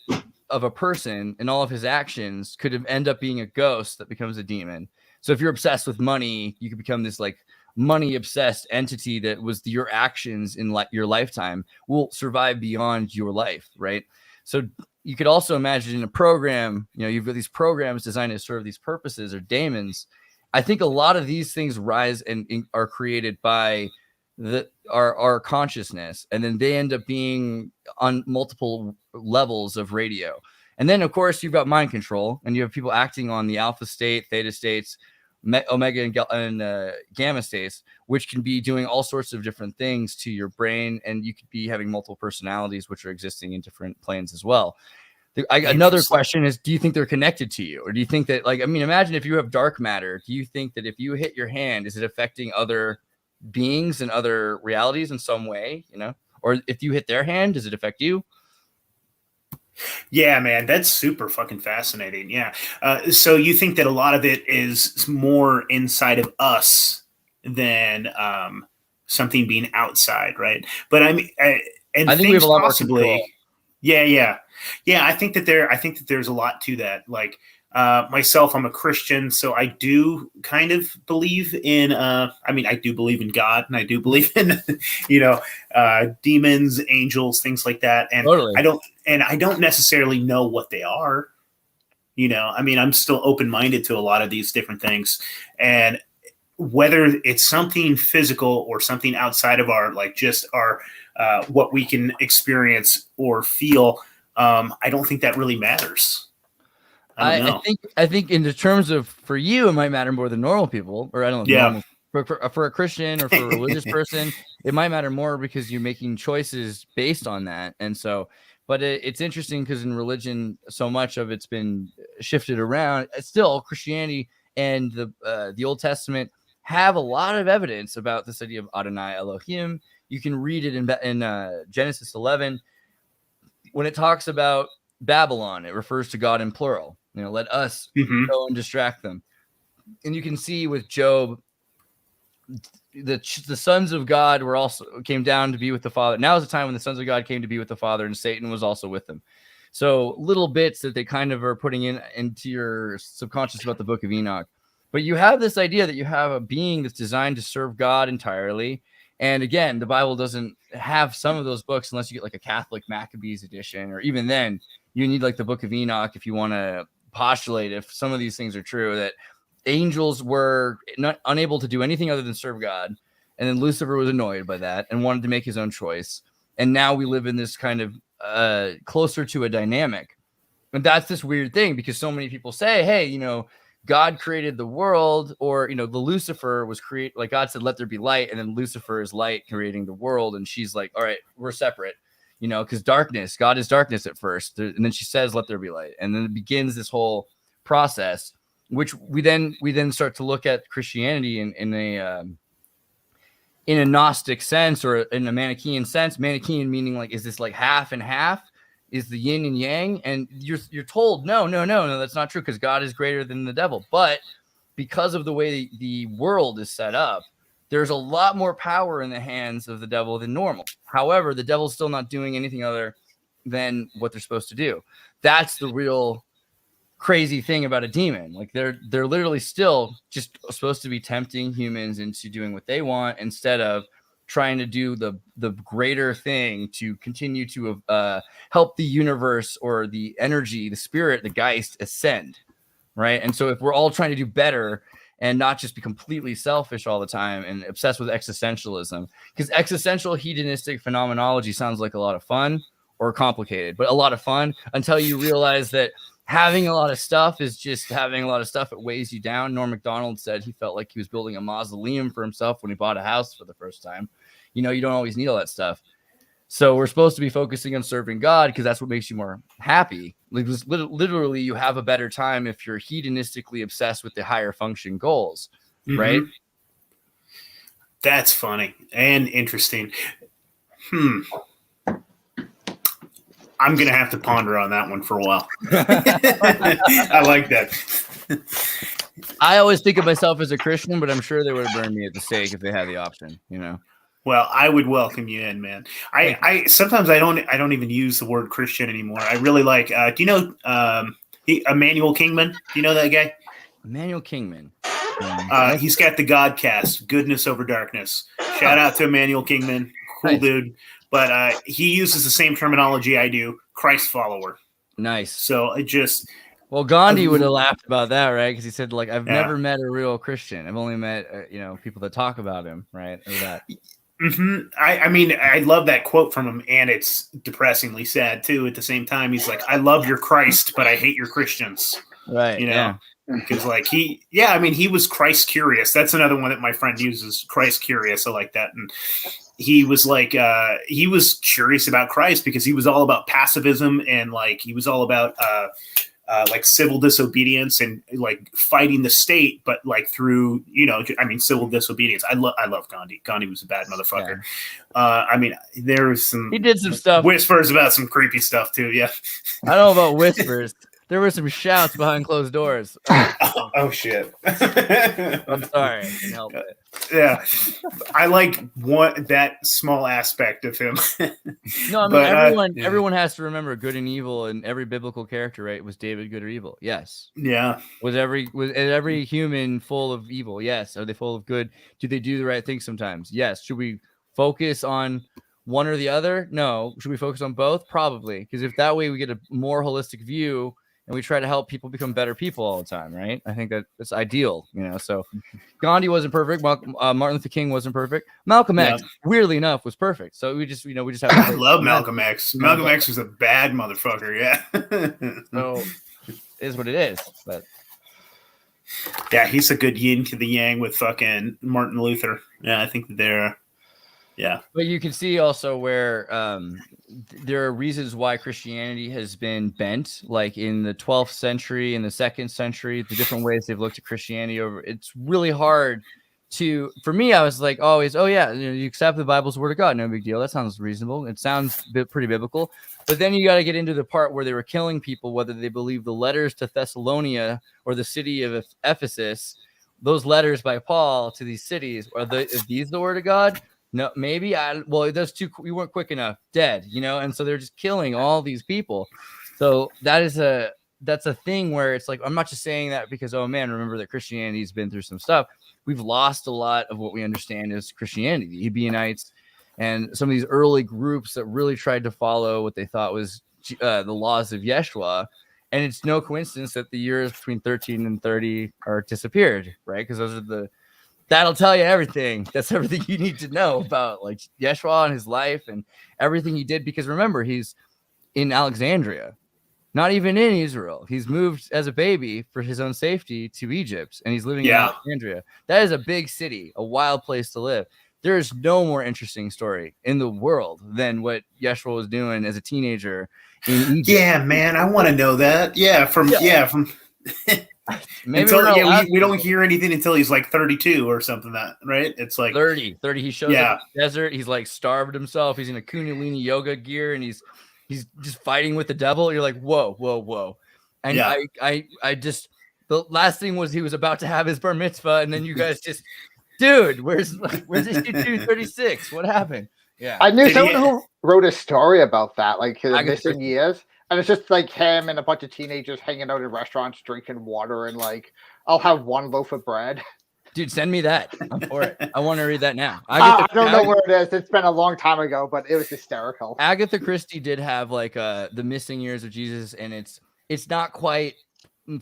of a person and all of his actions could end up being a ghost that becomes a demon. So if you're obsessed with money, you could become this like money obsessed entity that was your actions in your lifetime will survive beyond your life, right? So you could also imagine in a program, you've got these programs designed to serve these purposes or daemons. I think a lot of these things rise and are created by our consciousness, and then they end up being on multiple levels of radio. And then of course you've got mind control, and you have people acting on the alpha state, theta states, omega and gamma states, which can be doing all sorts of different things to your brain, and you could be having multiple personalities which are existing in different planes as well. Another question is, do you think they're connected to you, or do you think that, like, I mean, imagine if you have dark matter, do you think that if you hit your hand, is it affecting other beings and other realities in some way, or if you hit their hand, does it affect you? Yeah, man, that's super fucking fascinating. Yeah. So you think that a lot of it is more inside of us than something being outside, right? But I mean, I think we have a lot more control. Yeah. I think that there's a lot to that. Like myself, I'm a Christian, so I do kind of believe in. I do believe in God, and I do believe in, demons, angels, things like that. And totally. I don't necessarily know what they are. I'm still open-minded to a lot of these different things, and whether it's something physical or something outside of our what we can experience or feel. I don't think that really matters. I think in the terms of, for you, it might matter more than normal people, or I don't know. Yeah. For a Christian or for a religious person, it might matter more because you're making choices based on that. And so, but it's interesting because in religion, so much of it's been shifted around. Still, Christianity and the Old Testament have a lot of evidence about this idea of Adonai Elohim. You can read it in Genesis 11. When it talks about Babylon, it refers to God in plural. Let us go and distract them. And you can see with Job, the sons of God came down to be with the Father. Now is the time when the sons of God came to be with the Father, and Satan was also with them. So little bits that they kind of are putting into your subconscious about the Book of Enoch. But you have this idea that you have a being that's designed to serve God entirely. And again, the Bible doesn't have some of those books unless you get like a Catholic Maccabees edition, or even then you need like the Book of Enoch if you want to postulate if some of these things are true, that angels were unable to do anything other than serve God. And then Lucifer was annoyed by that and wanted to make his own choice. And now we live in this kind of closer to a dynamic. And that's this weird thing, because so many people say, hey, God created the world, or, the Lucifer was created, like God said, let there be light. And then Lucifer is light creating the world. And she's like, all right, we're separate, because darkness, God is darkness at first. And then she says, let there be light. And then it begins this whole process, which we then start to look at Christianity in a Gnostic sense, or in a Manichaean sense. Manichaean meaning like, is this like half and half? Is the yin and yang? And you're told, no, that's not true, because God is greater than the devil. But because of the way the world is set up, there's a lot more power in the hands of the devil than normal. However, the devil's still not doing anything other than what they're supposed to do. That's the real crazy thing about a demon. Like they're literally still just supposed to be tempting humans into doing what they want, instead of trying to do the greater thing to continue to help the universe, or the energy, the spirit, the Geist ascend, right? And so if we're all trying to do better and not just be completely selfish all the time and obsessed with existentialism, because existential hedonistic phenomenology sounds like a lot of fun or complicated, but a lot of fun until you realize that having a lot of stuff is just having a lot of stuff. It weighs you down. Norm Macdonald said he felt like he was building a mausoleum for himself when he bought a house for the first time. You don't always need all that stuff. So we're supposed to be focusing on serving God because that's what makes you more happy. Like literally, you have a better time if you're hedonistically obsessed with the higher function goals, right? That's funny and interesting. I'm gonna have to ponder on that one for a while. I like that. I always think of myself as a Christian, but I'm sure they would have burned me at the stake if they had the option, you know. Well, I would welcome you in, man. I sometimes I don't even use the word Christian anymore. I really like. Do you know Emmanuel Kingman? Do you know that guy? Emmanuel Kingman. He's got the Godcast, Goodness Over Darkness. Shout out to Emmanuel Kingman, cool dude. But he uses the same terminology I do, Christ follower. Nice. So it just. Well, Gandhi would have laughed about that, right? Because he said, like, I've never met a real Christian. I've only met, people that talk about him, right? Or that. I mean, I love that quote from him, and it's depressingly sad too. At the same time, he's like, "I love your Christ, but I hate your Christians." Right? You know, because like he was Christ curious. That's another one that my friend uses, Christ curious. I like that, and he was like, he was curious about Christ because he was all about pacifism and like he was all about like civil disobedience and like fighting the state, but like through, civil disobedience. I love Gandhi. Gandhi was a bad motherfucker. Yeah. I mean, there was he did some stuff, whispers about some creepy stuff too. Yeah. I don't know about whispers. There were some shouts behind closed doors. Oh shit. I'm sorry. I can't help it. Yeah. I like that small aspect of him. No, I mean, everyone has to remember good and evil, and every biblical character, right? Was David good or evil? Yes. Yeah. Was every human full of evil? Yes. Are they full of good? Do they do the right thing sometimes? Yes. Should we focus on one or the other? No. Should we focus on both? Probably. Because if that way we get a more holistic view and we try to help people become better people all the time, right? I think that's ideal, So Gandhi wasn't perfect. Martin Luther King wasn't perfect. Malcolm X, weirdly enough, was perfect. So we just have to I love Malcolm X. Malcolm X was a bad motherfucker, yeah. So it is what it is. But yeah, he's a good yin to the yang with fucking Martin Luther. Yeah, I think they're. Yeah. But you can see also where there are reasons why Christianity has been bent, like in the 12th century, in the 2nd century, the different ways they've looked at Christianity over. It's really hard for me, I was like always, oh yeah, you accept the Bible's word of God. No big deal. That sounds reasonable. It sounds pretty biblical. But then you got to get into the part where they were killing people, whether they believe the letters to Thessalonica or the city of Ephesus, those letters by Paul to these cities, are these the word of God? No, maybe those two, we weren't quick enough, dead, and so they're just killing all these people. So that's a thing where it's like, I'm not just saying that because, oh man, remember that Christianity's been through some stuff. We've lost a lot of what we understand as Christianity, the Ebionites and some of these early groups that really tried to follow what they thought was the laws of Yeshua. And it's no coincidence that the years between 13 and 30 are disappeared, right? Because those are that'll tell you everything. That's everything you need to know about like Yeshua and his life and everything he did. Because remember, he's in Alexandria, not even in Israel. He's moved as a baby for his own safety to Egypt, and he's living in Alexandria. That is a big city, a wild place to live. There is no more interesting story in the world than what Yeshua was doing as a teenager in Egypt. Yeah, man, I want to know that. Maybe we don't hear anything until he's like 32 or something. That right? It's like 30. He shows up in the desert. He's like starved himself. He's in a Kundalini yoga gear, and he's just fighting with the devil. You're like, whoa. And I just, the last thing was he was about to have his bar mitzvah, and then you guys just, dude, where's this kid 236? What happened? Yeah, I knew someone who wrote a story about that, like his missing years. And it's just like him and a bunch of teenagers hanging out in restaurants, drinking water, and like, I'll have one loaf of bread. Dude, send me that. I'm for it. I want to read that now. I don't know where it is. It's been a long time ago, but it was hysterical. Agatha Christie did have like the missing years of Jesus, and it's not quite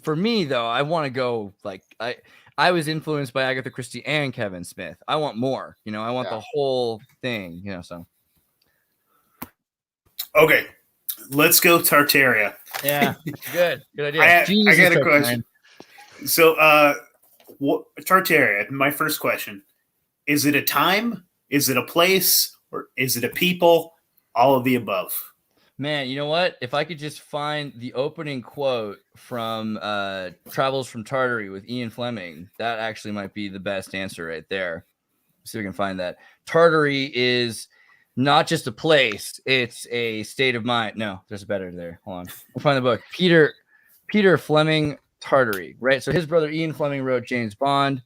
for me though. I want to go like I was influenced by Agatha Christie and Kevin Smith. I want more. I want the whole thing. So. Okay. Let's go Tartaria. Yeah, good idea. I got a question. So, Tartaria, my first question. Is it a time? Is it a place? Or is it a people? All of the above. Man, you know what? If I could just find the opening quote from Travels from Tartary with Ian Fleming, that actually might be the best answer right there. See if we can find that. Tartary is not just a place, it's a state of mind. No, there's a better there. Hold on. We'll find the book. Peter Fleming, Tartary, right? So his brother Ian Fleming wrote James Bond.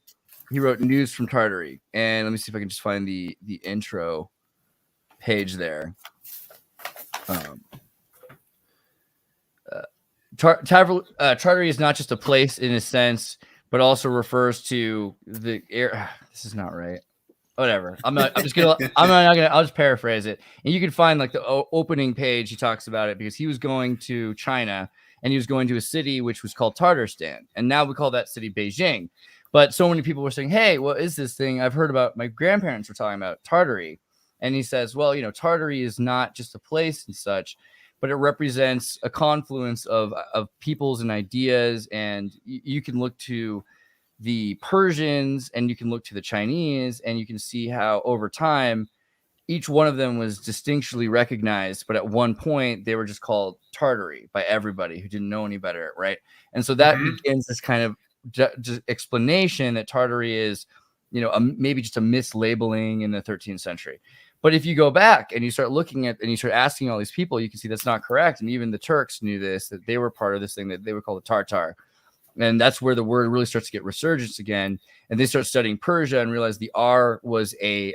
He wrote News from Tartary. And let me see if I can just find the intro page there. Tartary is not just a place in a sense, but also refers to the air. This is not right. Whatever. I'll just paraphrase it. And you can find like the opening page. He talks about it because he was going to China and he was going to a city which was called Tartarstan. And now we call that city Beijing. But so many people were saying, hey, what is this thing? I've heard about, my grandparents were talking about Tartary. And he says, well, Tartary is not just a place and such, but it represents a confluence of peoples and ideas. And you can look to the Persians and you can look to the Chinese and you can see how over time, each one of them was distinctly recognized. But at one point, they were just called Tartary by everybody who didn't know any better, right? And so that begins this kind of just explanation that Tartary is, maybe just a mislabeling in the 13th century. But if you go back and you start looking at and you start asking all these people, you can see that's not correct. And even the Turks knew this, that they were part of this thing that they would call the Tartar. And that's where the word really starts to get resurgence again. And they start studying Persia and realize the R was a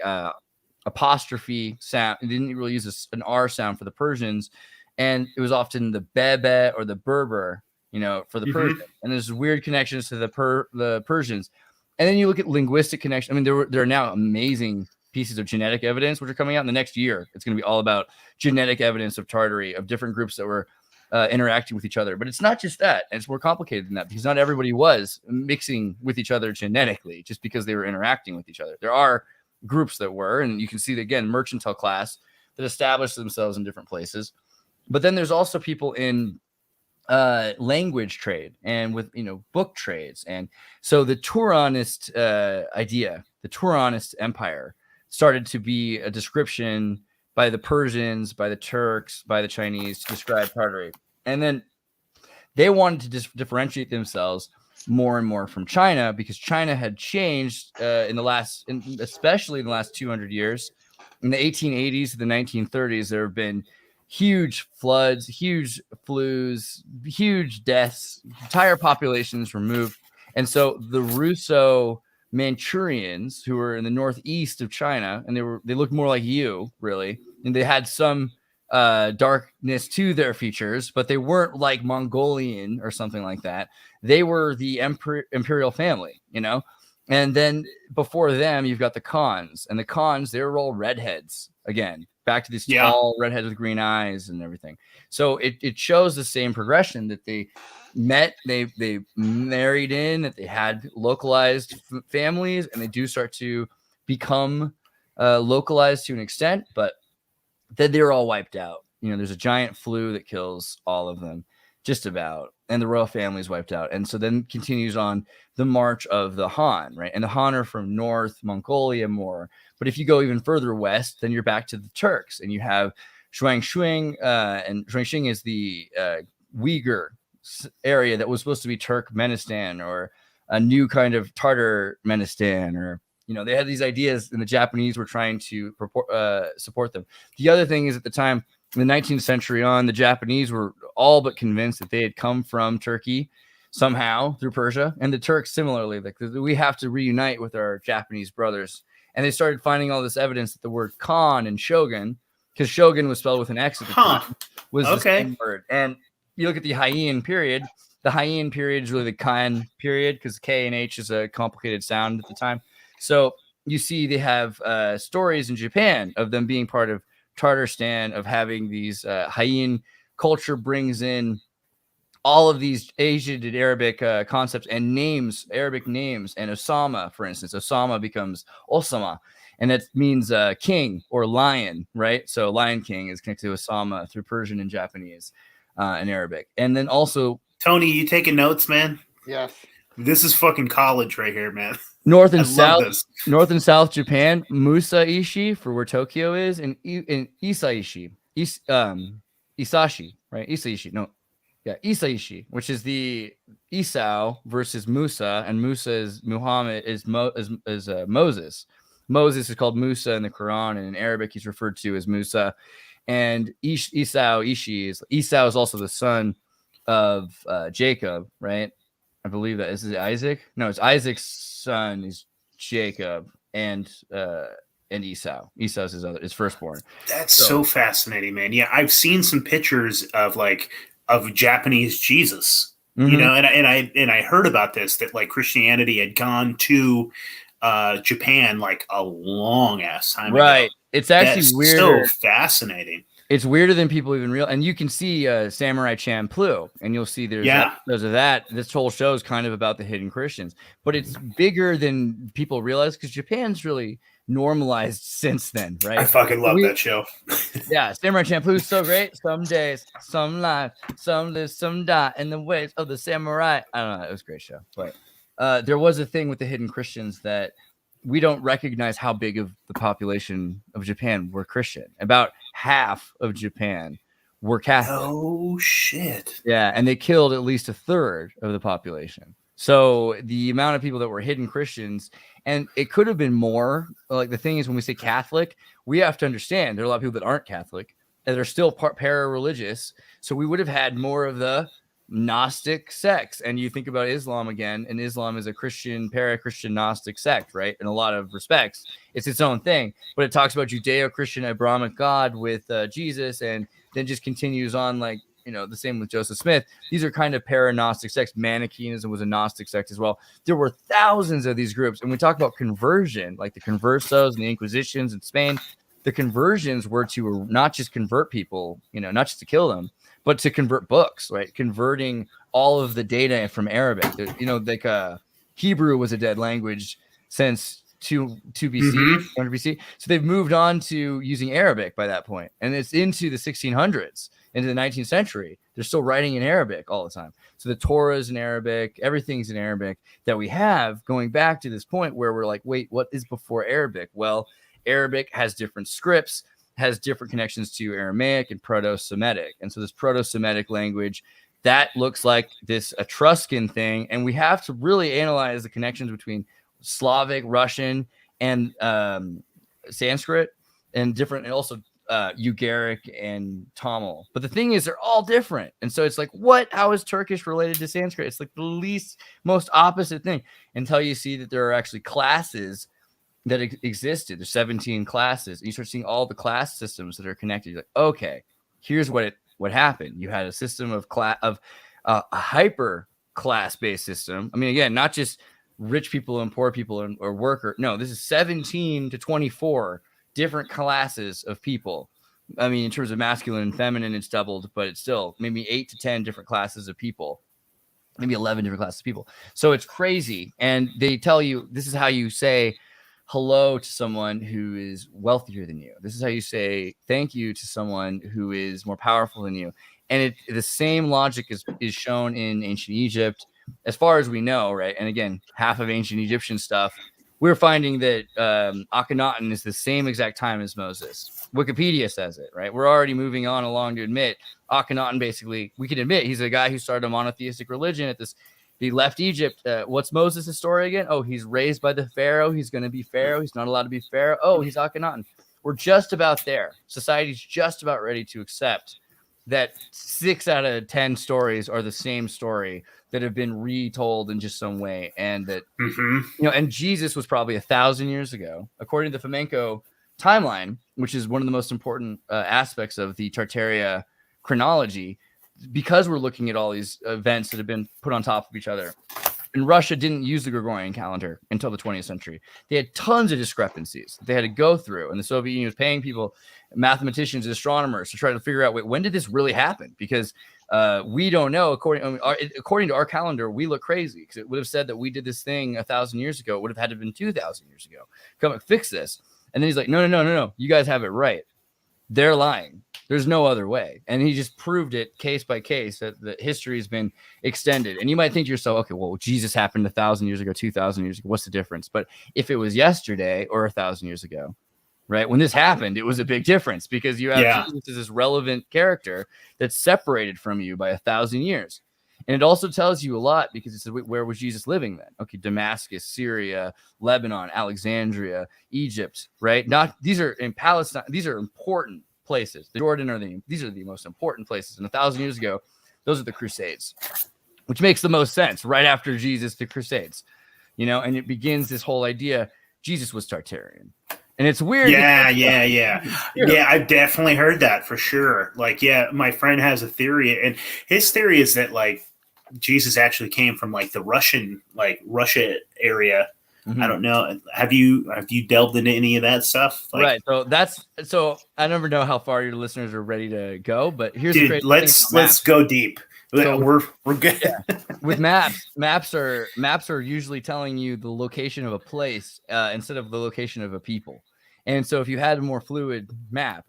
apostrophe sound. It didn't really use an R sound for the Persians. And it was often the Bebe or the Berber, for the Persian. And there's weird connections to the Persians. And then you look at linguistic connection. I mean, there are now amazing pieces of genetic evidence which are coming out in the next year. It's going to be all about genetic evidence of Tartary, of different groups that were interacting with each other. But it's not just that. It's more complicated than that because not everybody was mixing with each other genetically just because they were interacting with each other. There are groups that were, and you can see, again, mercantile class that established themselves in different places. But then there's also people in language trade and with, book trades. And so the Turanist idea, the Turanist empire, started to be a description by the Persians, by the Turks, by the Chinese to describe Tartary. And then they wanted to differentiate themselves more and more from China because China had changed especially in the last 200 years. In the 1880s to the 1930s, there have been huge floods, huge flus, huge deaths, entire populations removed. And so the Russo Manchurians, who were in the northeast of China, and they looked more like you, really, and they had some darkness to their features, but they weren't like Mongolian or something like that. They were the imperial family, And then before them, you've got the Khans, and the Khans, they were all redheads again, back to these tall redheads with green eyes and everything. So it shows the same progression that they met, they married in, that they had localized families, and they do start to become localized to an extent, but then they're all wiped out. There's a giant flu that kills all of them, just about, and the royal family is wiped out. And so then continues on the march of the Han, right? And the Han are from North Mongolia more. But if you go even further west, then you're back to the Turks, and you have Shuangxing, and Shuangxing is the Uyghur area that was supposed to be Turkmenistan or a new kind of Tartarmenistan, or they had these ideas, and the Japanese were trying to support them. The other thing is, at the time, in the 19th century on, the Japanese were all but convinced that they had come from Turkey somehow through Persia, and the Turks similarly, like, we have to reunite with our Japanese brothers. And they started finding all this evidence that the word Khan and Shogun, because Shogun was spelled with an X at the time, was the same word. And you look at the Heian period. The Heian period is really the Khan period because K and H is a complicated sound at the time. So you see they have stories in Japan of them being part of Tartarstan, of having these Heian culture brings in all of these Asian and Arabic concepts and names, Arabic names. And Osama, for instance, Osama becomes Osama, and that means king or lion, right? So Lion King is connected to Osama through Persian and Japanese and Arabic. And then also, Tony, you taking notes, man? Yes. This is fucking college right here, man. North and South Japan, Musaishi for where Tokyo is, and Isaishi. Isashi, right? Isaishi, no, yeah, Isaishi, which is the Esau versus Musa, and Musa is Muhammad is Moses. Moses is called Musa in the Quran, and in Arabic he's referred to as Musa. And Esau is also the son of Jacob, right? I believe that is it Isaac. No, it's Isaac's son is Jacob, and Esau. Esau's his firstborn. That's so fascinating, man. Yeah, I've seen some pictures of Japanese Jesus. You know, and I heard about this, that like Christianity had gone to Japan like a long ass time ago. Right. It's actually weird. So fascinating. It's weirder than people even realize. And you can see Samurai Champloo, and you'll see there's episodes of that. This whole show is kind of about the hidden Christians, but it's bigger than people realize because Japan's really normalized since then, right? I fucking love that show. Yeah, Samurai Champloo is so great. Some days, some live, some live, some die in the ways of the samurai. I don't know. It was a great show, but there was a thing with the hidden Christians that we don't recognize how big of the population of Japan were Christian. About half of Japan were Catholic. Oh, shit. Yeah, and they killed at least a third of the population. So the amount of people that were hidden Christians, and it could have been more. Like the thing is, when we say Catholic, we have to understand there are a lot of people that aren't Catholic and they're still para-religious. So we would have had more of the Gnostic sects. And you think about Islam again, and Islam is a Christian, para-Christian Gnostic sect, right? In a lot of respects, it's its own thing, but it talks about Judeo-Christian Abrahamic God with Jesus, and then just continues on like, you know, the same with Joseph Smith. These are kind of para-Gnostic sects. Manichaeism was a Gnostic sect as well. There were thousands of these groups. And we talk about conversion, like the conversos and the Inquisitions in Spain. The conversions were to not just convert people, you know, not just to kill them, but to convert books, right? Converting all of the data from Arabic. You know, like Hebrew was a dead language since 2 BC, 100 BC. So they've moved on to using Arabic by that point. And it's into the 1600s, into the 19th century. They're still writing in Arabic all the time. So the Torah is in Arabic. Everything's in Arabic that we have, going back to this point where we're like, wait, what is before Arabic? Well, Arabic has different scripts, has different connections to Aramaic and Proto-Semitic. And so this Proto-Semitic language, that looks like this Etruscan thing. And we have to really analyze the connections between Slavic, Russian, and Sanskrit, and different, and also Ugaric and Tamil. But the thing is, they're all different. And so it's like, how is Turkish related to Sanskrit? It's like the most opposite thing, until you see that there are actually classes that existed. There's 17 classes. And you start seeing all the class systems that are connected. You're like, okay, here's what happened. You had a system of a hyper class based system. I mean, again, not just rich people and poor people or worker. No, this is 17 to 24 different classes of people. I mean, in terms of masculine and feminine, it's doubled, but it's still maybe 8 to 10 different classes of people, maybe 11 different classes of people. So it's crazy. And they tell you, this is how you say hello to someone who is wealthier than you. This is how you say thank you to someone who is more powerful than you. And the same logic is shown in ancient Egypt, as far as we know, right? And again, half of ancient Egyptian stuff, we're finding that Akhenaten is the same exact time as Moses. Wikipedia says it, right? We're already moving on along to admit Akhenaten, basically, we can admit he's a guy who started a monotheistic religion at this. He left Egypt. What's Moses' story again? Oh, he's raised by the Pharaoh. He's going to be Pharaoh. He's not allowed to be Pharaoh. Oh, he's Akhenaten. We're just about there. Society's just about ready to accept that 6 out of 10 stories are the same story that have been retold in just some way. And that, you know, and Jesus was probably 1,000 years ago, according to the Flamenco timeline, which is one of the most important aspects of the Tartaria chronology, because we're looking at all these events that have been put on top of each other. And Russia didn't use the Gregorian calendar until the 20th century. They had tons of discrepancies that they had to go through. And the Soviet Union was paying people, mathematicians and astronomers, to try to figure out, wait, when did this really happen? Because we don't know. According to our calendar, we look crazy, because it would have said that we did this thing 1,000 years ago. It would have had to have been 2,000 years ago. Come and fix this. And then he's like, no. You guys have it right. They're lying. There's no other way. And he just proved it case by case that history has been extended. And you might think to yourself, okay, well, Jesus happened 1,000 years ago, 2,000 years ago. What's the difference? But if it was yesterday or 1,000 years ago, right? When this happened, it was a big difference because you have Yeah. Jesus as this relevant character that's separated from you by 1,000 years. And it also tells you a lot because it says, where was Jesus living then? Okay, Damascus, Syria, Lebanon, Alexandria, Egypt, right? These are in Palestine. These are important places. The Jordan these are the most important places. And 1,000 years ago, those are the Crusades, which makes the most sense right after Jesus, the Crusades, and it begins this whole idea. Jesus was Tartarian. And it's weird. Yeah. I've definitely heard that for sure. Like, yeah, my friend has a theory, and his theory is that like Jesus actually came from like the Russia area. I don't know. Have you delved into any of that stuff? Right. So I never know how far your listeners are ready to go, but here's dude, the crazy let's go deep. So, we're good. Yeah. With maps are usually telling you the location of a place instead of the location of a people. And so if you had a more fluid map,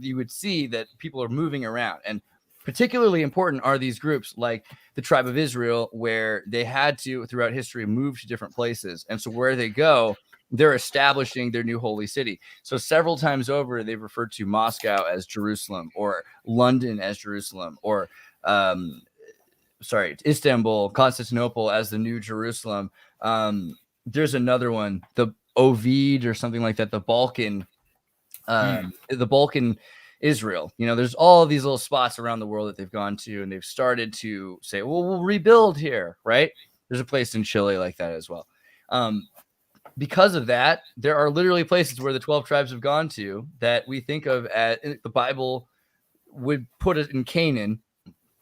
you would see that people are moving around. And particularly important are these groups like the tribe of Israel, where they had to, throughout history, move to different places. And so where they go, they're establishing their new holy city. So several times over, they've referred to Moscow as Jerusalem, or London as Jerusalem, or Istanbul, Constantinople as the new Jerusalem. There's another one, the Ovid or something like that, the Balkan Israel. There's all of these little spots around the world that they've gone to, and they've started to say, well, we'll rebuild here, right? There's a place in Chile like that as well. Because of that, there are literally places where the 12 tribes have gone to that we think of as the Bible would put it in Canaan,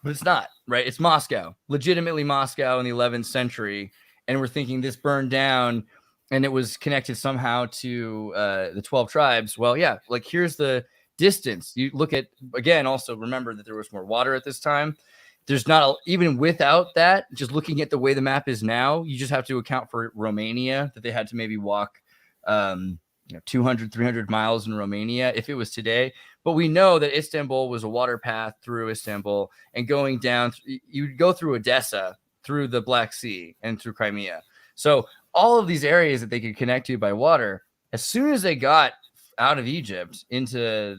but it's not, right? It's Moscow, legitimately Moscow in the 11th century. And we're thinking this burned down and it was connected somehow to the 12 tribes. Well, yeah, like here's the distance. You look at, again, also remember that there was more water at this time. There's not, even without that, just looking at the way the map is now, you just have to account for Romania, that they had to maybe walk 200, 300 miles in Romania if it was today. But we know that Istanbul was a water path through Istanbul, and going down, you'd go through Odessa, through the Black Sea, and through Crimea. So all of these areas that they could connect to by water, as soon as they got out of Egypt into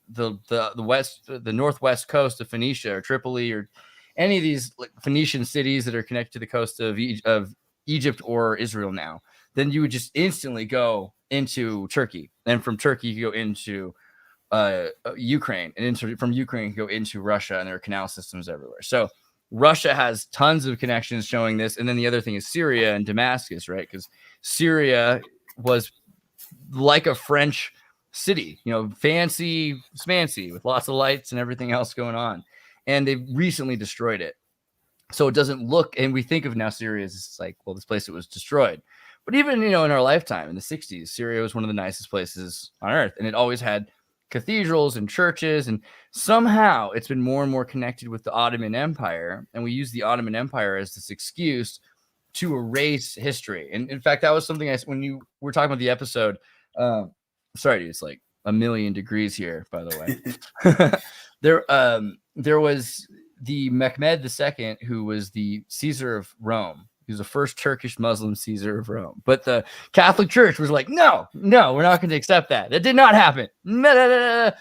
the northwest coast of Phoenicia or Tripoli or any of these like Phoenician cities that are connected to the coast of Egypt or Israel now, then you would just instantly go into Turkey. And from Turkey, you go into Ukraine, and from Ukraine, you go into Russia, and there are canal systems everywhere. So Russia has tons of connections showing this. And then the other thing is Syria and Damascus, right? Because Syria was like a French city, fancy smancy with lots of lights and everything else going on. And they've recently destroyed it. So it doesn't look, and we think of now Syria as it's like, well, this place that was destroyed. But even, in our lifetime in the 60s, Syria was one of the nicest places on earth. And it always had cathedrals and churches. And somehow it's been more and more connected with the Ottoman Empire. And we use the Ottoman Empire as this excuse to erase history. And in fact, that was something when you were talking about the episode, sorry, dude, it's like a million degrees here, by the way. There was the Mehmed II, who was the Caesar of Rome. He was the first Turkish Muslim Caesar of Rome. But the Catholic Church was like, no, we're not going to accept that. That did not happen. The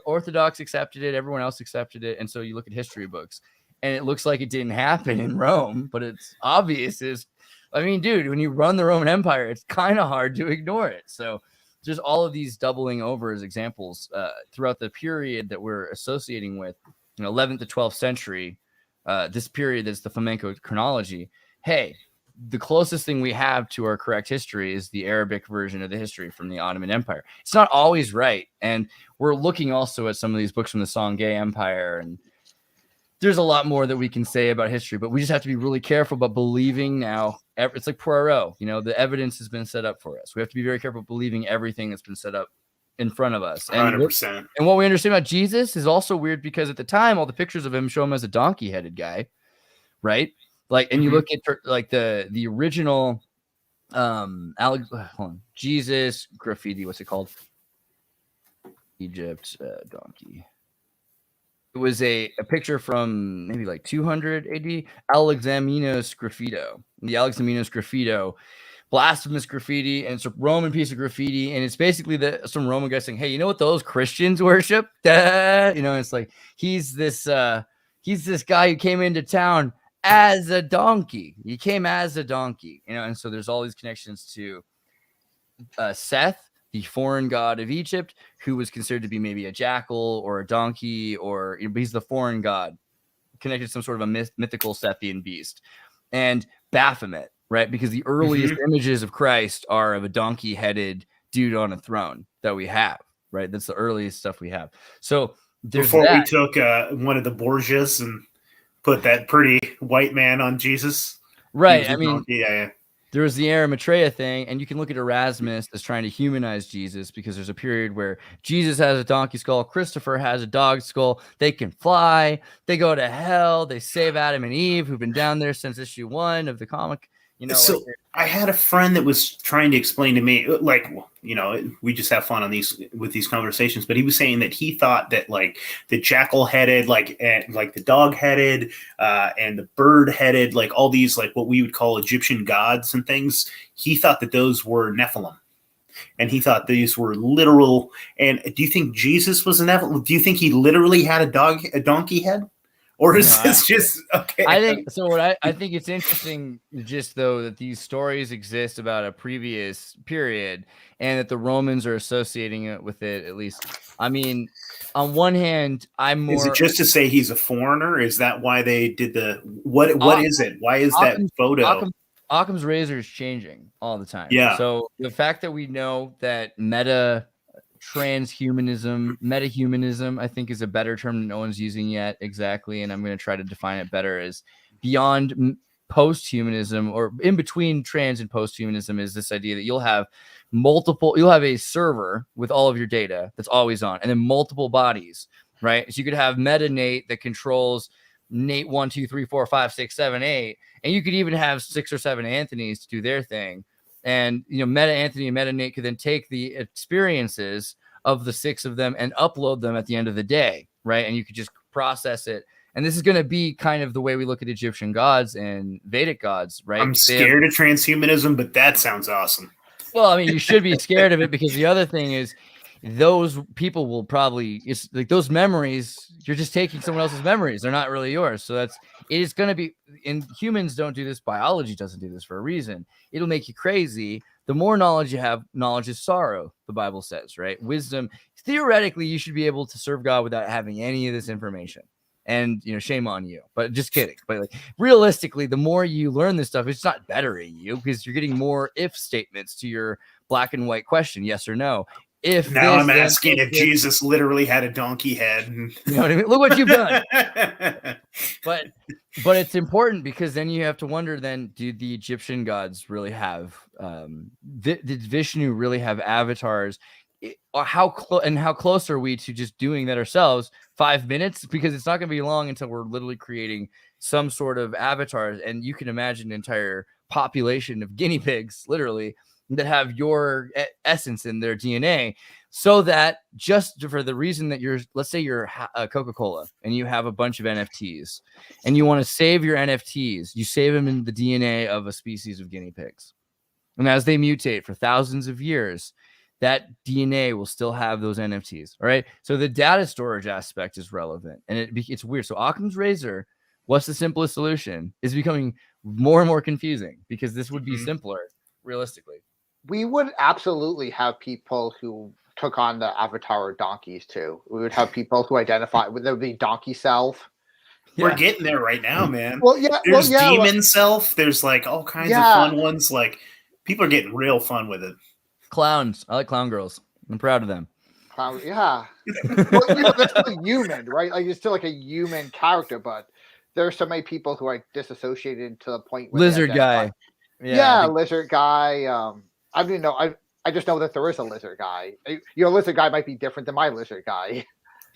Orthodox accepted it. Everyone else accepted it. And so you look at history books, and it looks like it didn't happen in Rome, but it's obvious. Dude, when you run the Roman Empire, it's kind of hard to ignore it. So there's all of these doubling over as examples throughout the period that we're associating with, 11th to 12th century, this period that's the flamenco chronology. Hey, the closest thing we have to our correct history is the Arabic version of the history from the Ottoman Empire. It's not always right. And we're looking also at some of these books from the Songhai Empire, and there's a lot more that we can say about history, but we just have to be really careful about believing now. It's like Poirot, the evidence has been set up for us. We have to be very careful believing everything that's been set up in front of us. 100%. And what we understand about Jesus is also weird, because at the time, all the pictures of him show him as a donkey-headed guy, right? Like, and you look at like the original Jesus graffiti, what's it called? Egypt donkey. It was a picture from maybe like 200 AD, Alexamenos Graffito. The Alexamenos Graffito blasphemous graffiti, and it's a Roman piece of graffiti, and it's basically some Roman guy saying, "Hey, you know what those Christians worship?" It's like he's this guy who came into town as a donkey. He came as a donkey, and so there's all these connections to Seth, the foreign god of Egypt, who was considered to be maybe a jackal or a donkey, or he's the foreign god connected to some sort of a mythical Sethian beast, and Baphomet, right? Because the earliest images of Christ are of a donkey-headed dude on a throne that we have, right? That's the earliest stuff we have. So before we took one of the Borgias and put that pretty white man on Jesus, right? I mean, there was the Eritrea thing, and you can look at Erasmus as trying to humanize Jesus, because there's a period where Jesus has a donkey skull, Christopher has a dog skull. They can fly, they go to hell, they save Adam and Eve, who've been down there since issue 1 of the comic. So I had a friend that was trying to explain to me, like, we just have fun on these conversations, but he was saying that he thought that like the jackal-headed, like the dog-headed, and the bird-headed, like all these, like what we would call Egyptian gods and things, he thought that those were Nephilim. And he thought these were literal. And do you think Jesus was a Nephilim? Do you think he literally had a donkey head? Or is this just okay? I think so. What I think it's interesting, just though, that these stories exist about a previous period, and that the Romans are associating it with it. At least, I mean, on one hand, I'm more. Is it just to say he's a foreigner? Is that why they did the what? What is it? Why is that photo? Occam's razor is changing all the time. Yeah. So the fact that we know that metahumanism, I think, is a better term that no one's using yet exactly, and I'm going to try to define it better, as beyond post-humanism, or in between trans and post-humanism, is this idea that you'll have a server with all of your data that's always on, and then multiple bodies, right? So you could have meta Nate that controls Nate 1, 2, 3, 4, 5, 6, 7, 8, and you could even have 6 or 7 Anthonys to do their thing. And, Meta Anthony and Meta Nate could then take the experiences of the 6 of them and upload them at the end of the day, right? And you could just process it. And this is going to be kind of the way we look at Egyptian gods and Vedic gods, right? I'm scared of transhumanism, but that sounds awesome. Well, I mean, you should be scared of it, because the other thing is, those people will probably, it's like those memories, you're just taking someone else's memories. They're not really yours. So it is going to be, and humans don't do this. Biology doesn't do this for a reason. It'll make you crazy. The more knowledge you have, knowledge is sorrow, the Bible says, right? Wisdom, theoretically, you should be able to serve God without having any of this information. And, shame on you, but just kidding. But like, realistically, the more you learn this stuff, it's not bettering you, because you're getting more if statements to your black and white question, yes or no. If now I'm asking if Jesus literally had a donkey head. You know what I mean? Look what you've done. But it's important, because then you have to wonder, then, did the Egyptian gods really have, did Vishnu really have avatars? Or how close are we to just doing that ourselves? 5 minutes? Because it's not going to be long until we're literally creating some sort of avatars. And you can imagine an entire population of guinea pigs, literally, that have your essence in their DNA, so that just for the reason that let's say you're Coca-Cola and you have a bunch of NFTs and you want to save your NFTs, you save them in the DNA of a species of guinea pigs. And as they mutate for thousands of years, that DNA will still have those NFTs. All right. So the data storage aspect is relevant, and it's weird. So Occam's razor, what's the simplest solution, is becoming more and more confusing, because this would be simpler realistically. We would absolutely have people who took on the avatar donkeys too. We would have people who identify with the donkey self. Yeah. We're getting there right now, man. Well, yeah, there's demon self. There's like all kinds of fun ones. Like, people are getting real fun with it. Clowns. I like clown girls. I'm proud of them. Clown, yeah. Well, that's still human, right? Like, it's still like a human character, but there's so many people who are disassociated to the point where lizard guy. Yeah, lizard guy. I don't know. I just know that there is a lizard guy. Your lizard guy might be different than my lizard guy.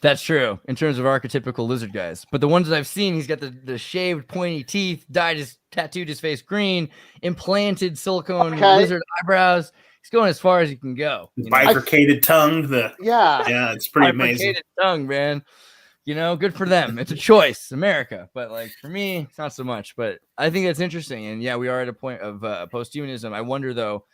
That's true in terms of archetypical lizard guys. But the ones that I've seen, he's got the shaved, pointy teeth, tattooed his face green, implanted silicone lizard eyebrows. He's going as far as he can go. Bifurcated tongue. Yeah, it's pretty amazing. Bifurcated tongue, man. You know, good for them. It's a choice, America. But like for me, it's not so much. But I think that's interesting. And yeah, we are at a point of posthumanism. I wonder though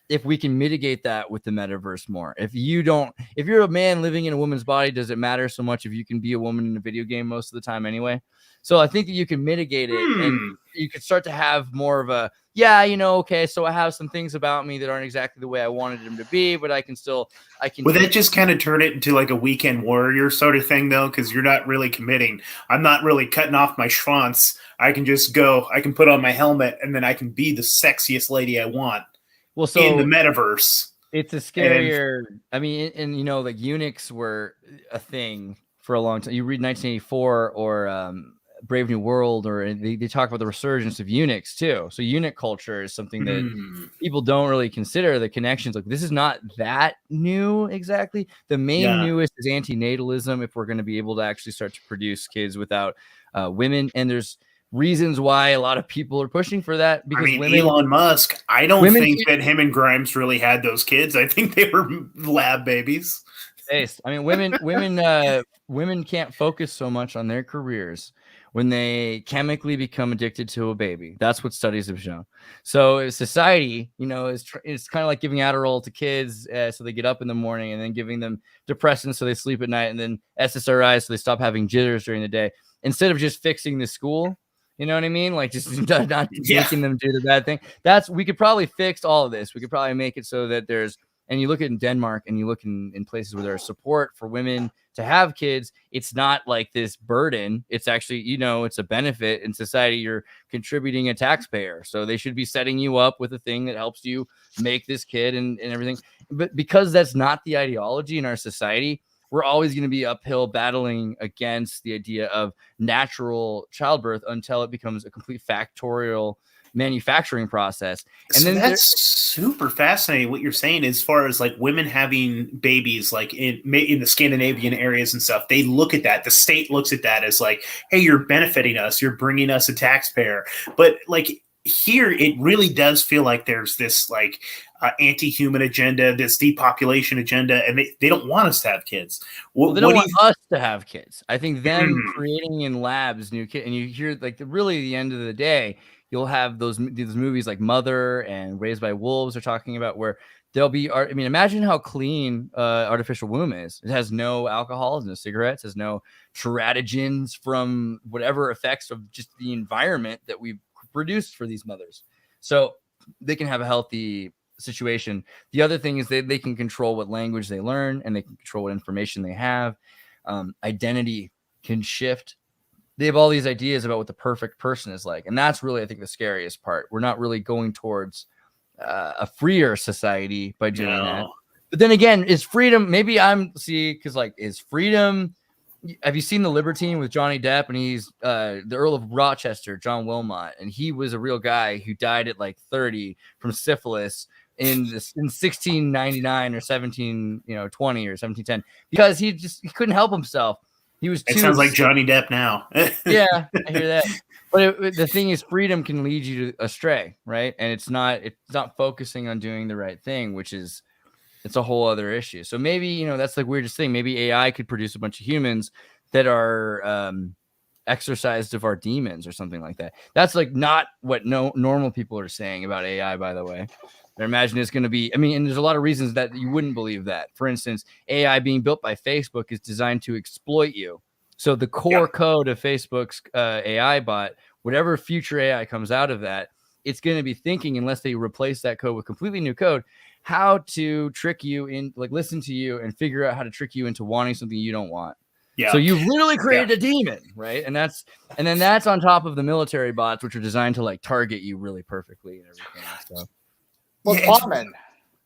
if we can mitigate that with the metaverse more. If you're a man living in a woman's body, does it matter so much if you can be a woman in a video game most of the time anyway? So I think that you can mitigate it and you could start to have more of a, yeah, you know, okay, so I have some things about me that aren't exactly the way I wanted them to be, but I can. Would that just kind of turn it into like a weekend warrior sort of thing though? Because you're not really committing. I'm not really cutting off my schwanz. I can just go, I can put on my helmet and then I can be the sexiest lady I want. Well, so in the metaverse. It's a scarier. I mean, and you know, like eunuchs were a thing for a long time. You read 1984 or Brave New World, or they talk about the resurgence of eunuchs too. So eunuch culture is something that people don't really consider the connections. Like this is not that new exactly. The main newest is antinatalism. If we're going to be able to actually start to produce kids without women, and there's reasons why a lot of people are pushing for that. Because Elon Musk, I don't think that him and Grimes really had those kids. I think they were lab babies. I mean, women can't focus so much on their careers when they chemically become addicted to a baby. That's what studies have shown. So society, you know, it's kind of like giving Adderall to kids so they get up in the morning, and then giving them depressants so they sleep at night, and then SSRIs so they stop having jitters during the day, instead of just fixing the school. You know what I mean? Like just not making them do the bad thing. We could probably fix all of this. We could probably make it so that and you look at in Denmark and you look in places where there's support for women to have kids. It's not like this burden. It's actually, you know, it's a benefit in society. You're contributing a taxpayer. So they should be setting you up with a thing that helps you make this kid and everything. But because that's not the ideology in our society, we're always going to be uphill battling against the idea of natural childbirth until it becomes a complete factorial manufacturing process. And then that's super fascinating what you're saying as far as like women having babies like in the Scandinavian areas and stuff. They look at that. The state looks at that as like, hey, you're benefiting us. You're bringing us a taxpayer. But like here, it really does feel like there's this like anti-human agenda, this depopulation agenda, and they don't want us to have kids. Well, they don't want us to have kids. I think them creating in labs new kids, and you hear like really the end of the day, you'll have these movies like Mother and Raised by Wolves are talking about where there'll be. I mean, imagine how clean artificial womb is. It has no alcohol, has no cigarettes, has no teratogens from whatever effects of just the environment that we've produced for these mothers. So they can have a healthy situation. The other thing is they can control what language they learn, and they can control what information they have. Identity can shift. They have all these ideas about what the perfect person is like. And that's really, I think, the scariest part. We're not really going towards a freer society by doing that. But then again, is freedom, maybe because like, is freedom, have you seen The Libertine with Johnny Depp? And he's the Earl of Rochester, John Wilmot. And he was a real guy who died at like 30 from syphilis in 1699 or 1720 or 1710, because he couldn't help himself. He was it sounds like Johnny Depp now. Yeah, I hear that. But the thing is, freedom can lead you astray, right? And it's not focusing on doing the right thing, which is, it's a whole other issue. So maybe, that's the weirdest thing. Maybe AI could produce a bunch of humans that are exorcised of our demons or something like that. That's like not what normal people are saying about AI, by the way. I imagine it's going to be, and there's a lot of reasons that you wouldn't believe that. For instance, AI being built by Facebook is designed to exploit you. So the core code of Facebook's AI bot, whatever future AI comes out of that, it's going to be thinking, unless they replace that code with completely new code, how to trick you in, like listen to you and figure out how to trick you into wanting something you don't want. Yeah. So you've literally created a demon, right? And then that's on top of the military bots, which are designed to like target you really perfectly and everything. So. Well, farming,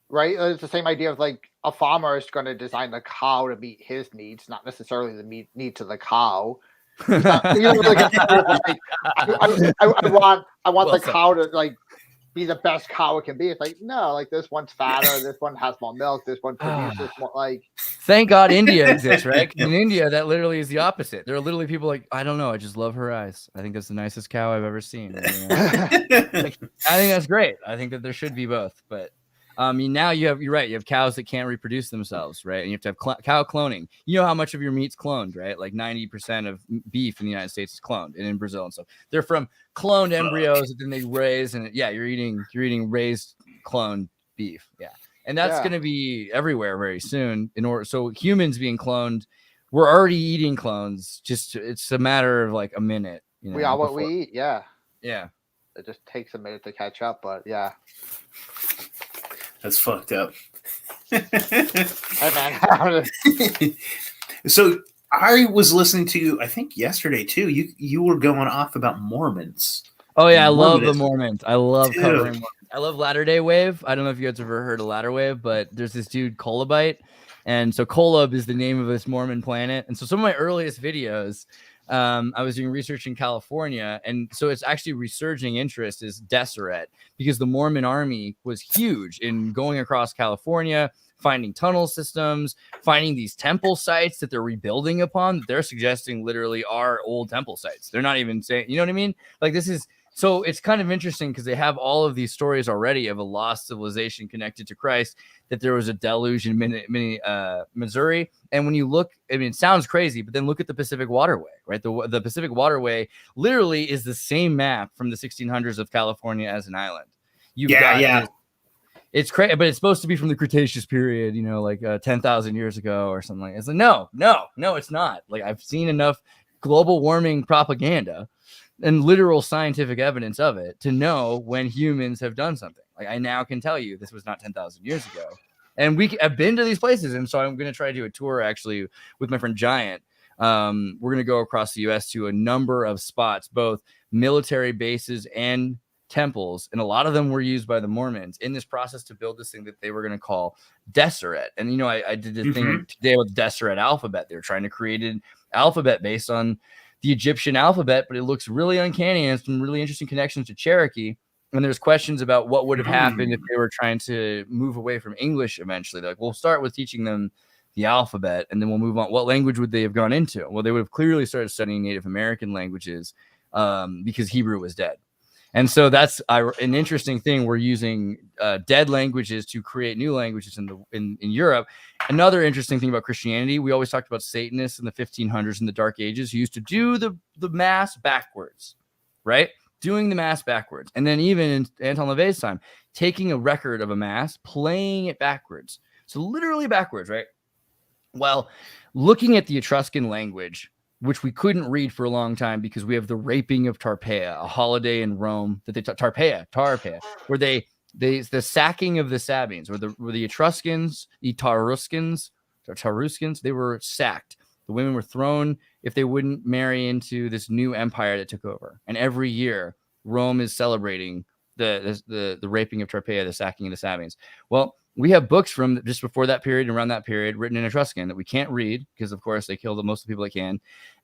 right? It's the same idea of like a farmer is going to design the cow to meet his needs, not necessarily the needs of the cow. Not, I want the cow to like be the best cow it can be. It's like, no, like this one's fatter, this one has more milk, this one produces more. Like, thank God India exists, right? In India, that literally is the opposite. There are literally people like, I don't know, I just love her eyes. I think that's the nicest cow I've ever seen. I think that's great. I think that there should be both, but Now you're right. You have cows that can't reproduce themselves, right? And you have to have cow cloning. You know how much of your meat's cloned, right? Like 90% of beef in the United States is cloned, and in Brazil and stuff. They're from cloned embryos that then they raise, and you're eating raised cloned beef, and that's going to be everywhere very soon. So humans being cloned, we're already eating clones. Just it's a matter of like a minute. We are what we eat. Yeah. It just takes a minute to catch up, but yeah. That's fucked up. Hey, man. So I was listening to, I think yesterday too, you were going off about Mormons. Oh yeah, I love the Mormons. I love covering Mormons. I love Latter Day Wave. I don't know if you guys have ever heard of Latter Wave, but there's this dude Kolobite, and so Kolob is the name of this Mormon planet. And so some of my earliest videos, I was doing research in California, and so it's actually resurging interest is Deseret, because the Mormon army was huge in going across California, finding tunnel systems, finding these temple sites that they're rebuilding upon. They're suggesting literally are old temple sites. They're not even saying, you know what I mean? Like this is. So it's kind of interesting because they have all of these stories already of a lost civilization connected to Christ, that there was a deluge in Missouri. And when you look, I mean, it sounds crazy, but then look at the Pacific Waterway, right? The Pacific Waterway literally is the same map from the 1600s of California as an island. It's crazy, but it's supposed to be from the Cretaceous period, like 10,000 years ago or something like that. It's like, no, it's not. Like I've seen enough global warming propaganda and literal scientific evidence of it to know when humans have done something. Like I now can tell you this was not 10,000 years ago. And I've been to these places. And so I'm going to try to do a tour actually with my friend Giant. We're going to go across the US to a number of spots, both military bases and temples. And a lot of them were used by the Mormons in this process to build this thing that they were going to call Deseret. And, I did this thing today with the Deseret alphabet. They were trying to create an alphabet based on the Egyptian alphabet, but it looks really uncanny and some really interesting connections to Cherokee. And there's questions about what would have happened if they were trying to move away from English eventually. They're like, we'll start with teaching them the alphabet and then we'll move on. What language would they have gone into? Well, they would have clearly started studying Native American languages because Hebrew was dead. And so that's an interesting thing. We're using dead languages to create new languages in Europe. Another interesting thing about Christianity, we always talked about Satanists in the 1500s in the Dark Ages who used to do the mass backwards, right? Doing the mass backwards. And then even in Anton LaVey's time, taking a record of a mass, playing it backwards. So literally backwards, right? Well, looking at the Etruscan language, which we couldn't read for a long time because we have the raping of Tarpeia, a holiday in Rome that they Tarpeia, where the sacking of the Sabines, where the Etruscans, the Tauruscans, they were sacked. The women were thrown if they wouldn't marry into this new empire that took over. And every year, Rome is celebrating the raping of Tarpeia, the sacking of the Sabines. Well, we have books from just before that period and around that period written in Etruscan that we can't read because, of course, they killed most of the people they can.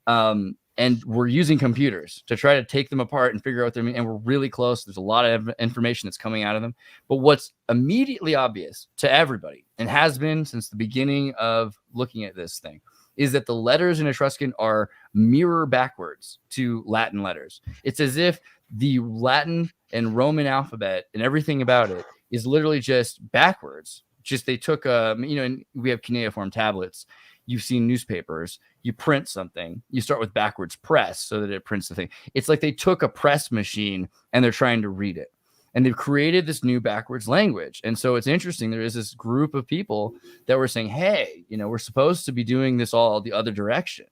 And we're using computers to try to take them apart and figure out what they mean. And we're really close. There's a lot of information that's coming out of them. But what's immediately obvious to everybody, and has been since the beginning of looking at this thing, is that the letters in Etruscan are mirror backwards to Latin letters. It's as if the Latin and Roman alphabet and everything about it is literally just backwards. Just they took and we have cuneiform tablets. You've seen newspapers. You print something. You start with backwards press so that it prints the thing. It's like they took a press machine and they're trying to read it. And they've created this new backwards language. And so it's interesting. There is this group of people that were saying, hey, we're supposed to be doing this all the other direction.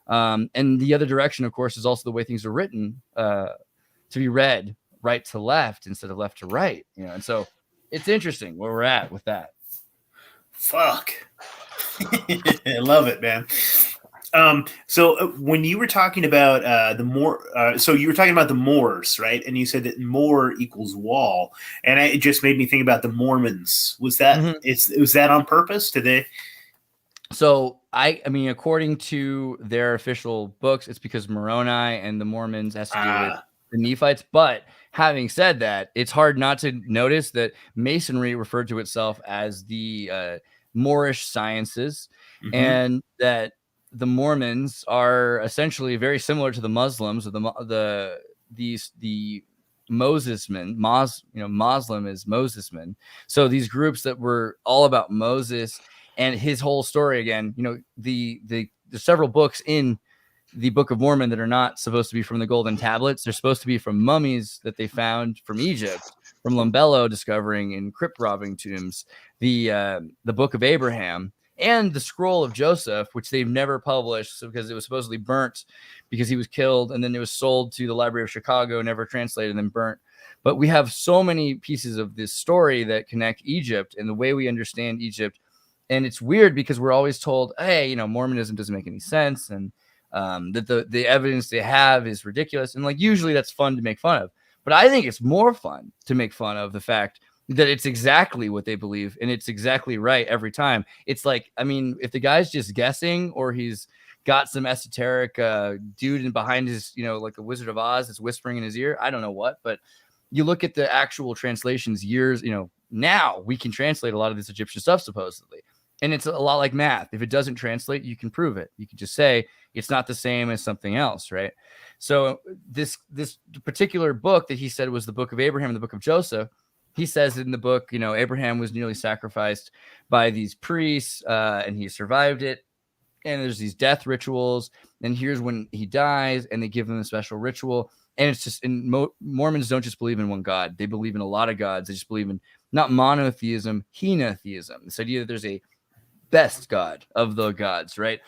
And the other direction, of course, is also the way things are written to be read right to left instead of left to right. And so it's interesting where we're at with that. Fuck. I love it, man. So when you were talking about so you were talking about the Moors, right? And you said that Moor equals wall, and it just made me think about the Mormons. Was that was that on purpose? Did they? So I mean, according to their official books, it's because Moroni and the Mormons has to do with the Nephites. But having said that, it's hard not to notice that Masonry referred to itself as the Moorish sciences, and that the Mormons are essentially very similar to the Muslims, or the Mosesmen. Muslim is Mosesmen. So these groups that were all about Moses and his whole story. Again, there's several books in the Book of Mormon that are not supposed to be from the golden tablets. They're supposed to be from mummies that they found from Egypt, from Lombello discovering in crypt robbing tombs, the Book of Abraham, and the Scroll of Joseph, which they've never published because it was supposedly burnt because he was killed, and then it was sold to the Library of Chicago, never translated, and then burnt. But we have so many pieces of this story that connect Egypt and the way we understand Egypt. And it's weird because we're always told, hey, Mormonism doesn't make any sense, and that the evidence they have is ridiculous. And usually that's fun to make fun of. But I think it's more fun to make fun of the fact that it's exactly what they believe and it's exactly right every time. It's if the guy's just guessing or he's got some esoteric dude behind his, like a Wizard of Oz that's whispering in his ear, I don't know what, but you look at the actual translations years, now we can translate a lot of this Egyptian stuff supposedly. And it's a lot like math. If it doesn't translate, you can prove it. You can just say it's not the same as something else, right? So this particular book that he said was the Book of Abraham and the Book of Joseph, he says in the book, Abraham was nearly sacrificed by these priests and he survived it. And there's these death rituals. And here's when he dies and they give him a special ritual. And it's just, Mormons don't just believe in one God. They believe in a lot of gods. They just believe in not monotheism, henotheism. This idea that there's a best God of the gods, right?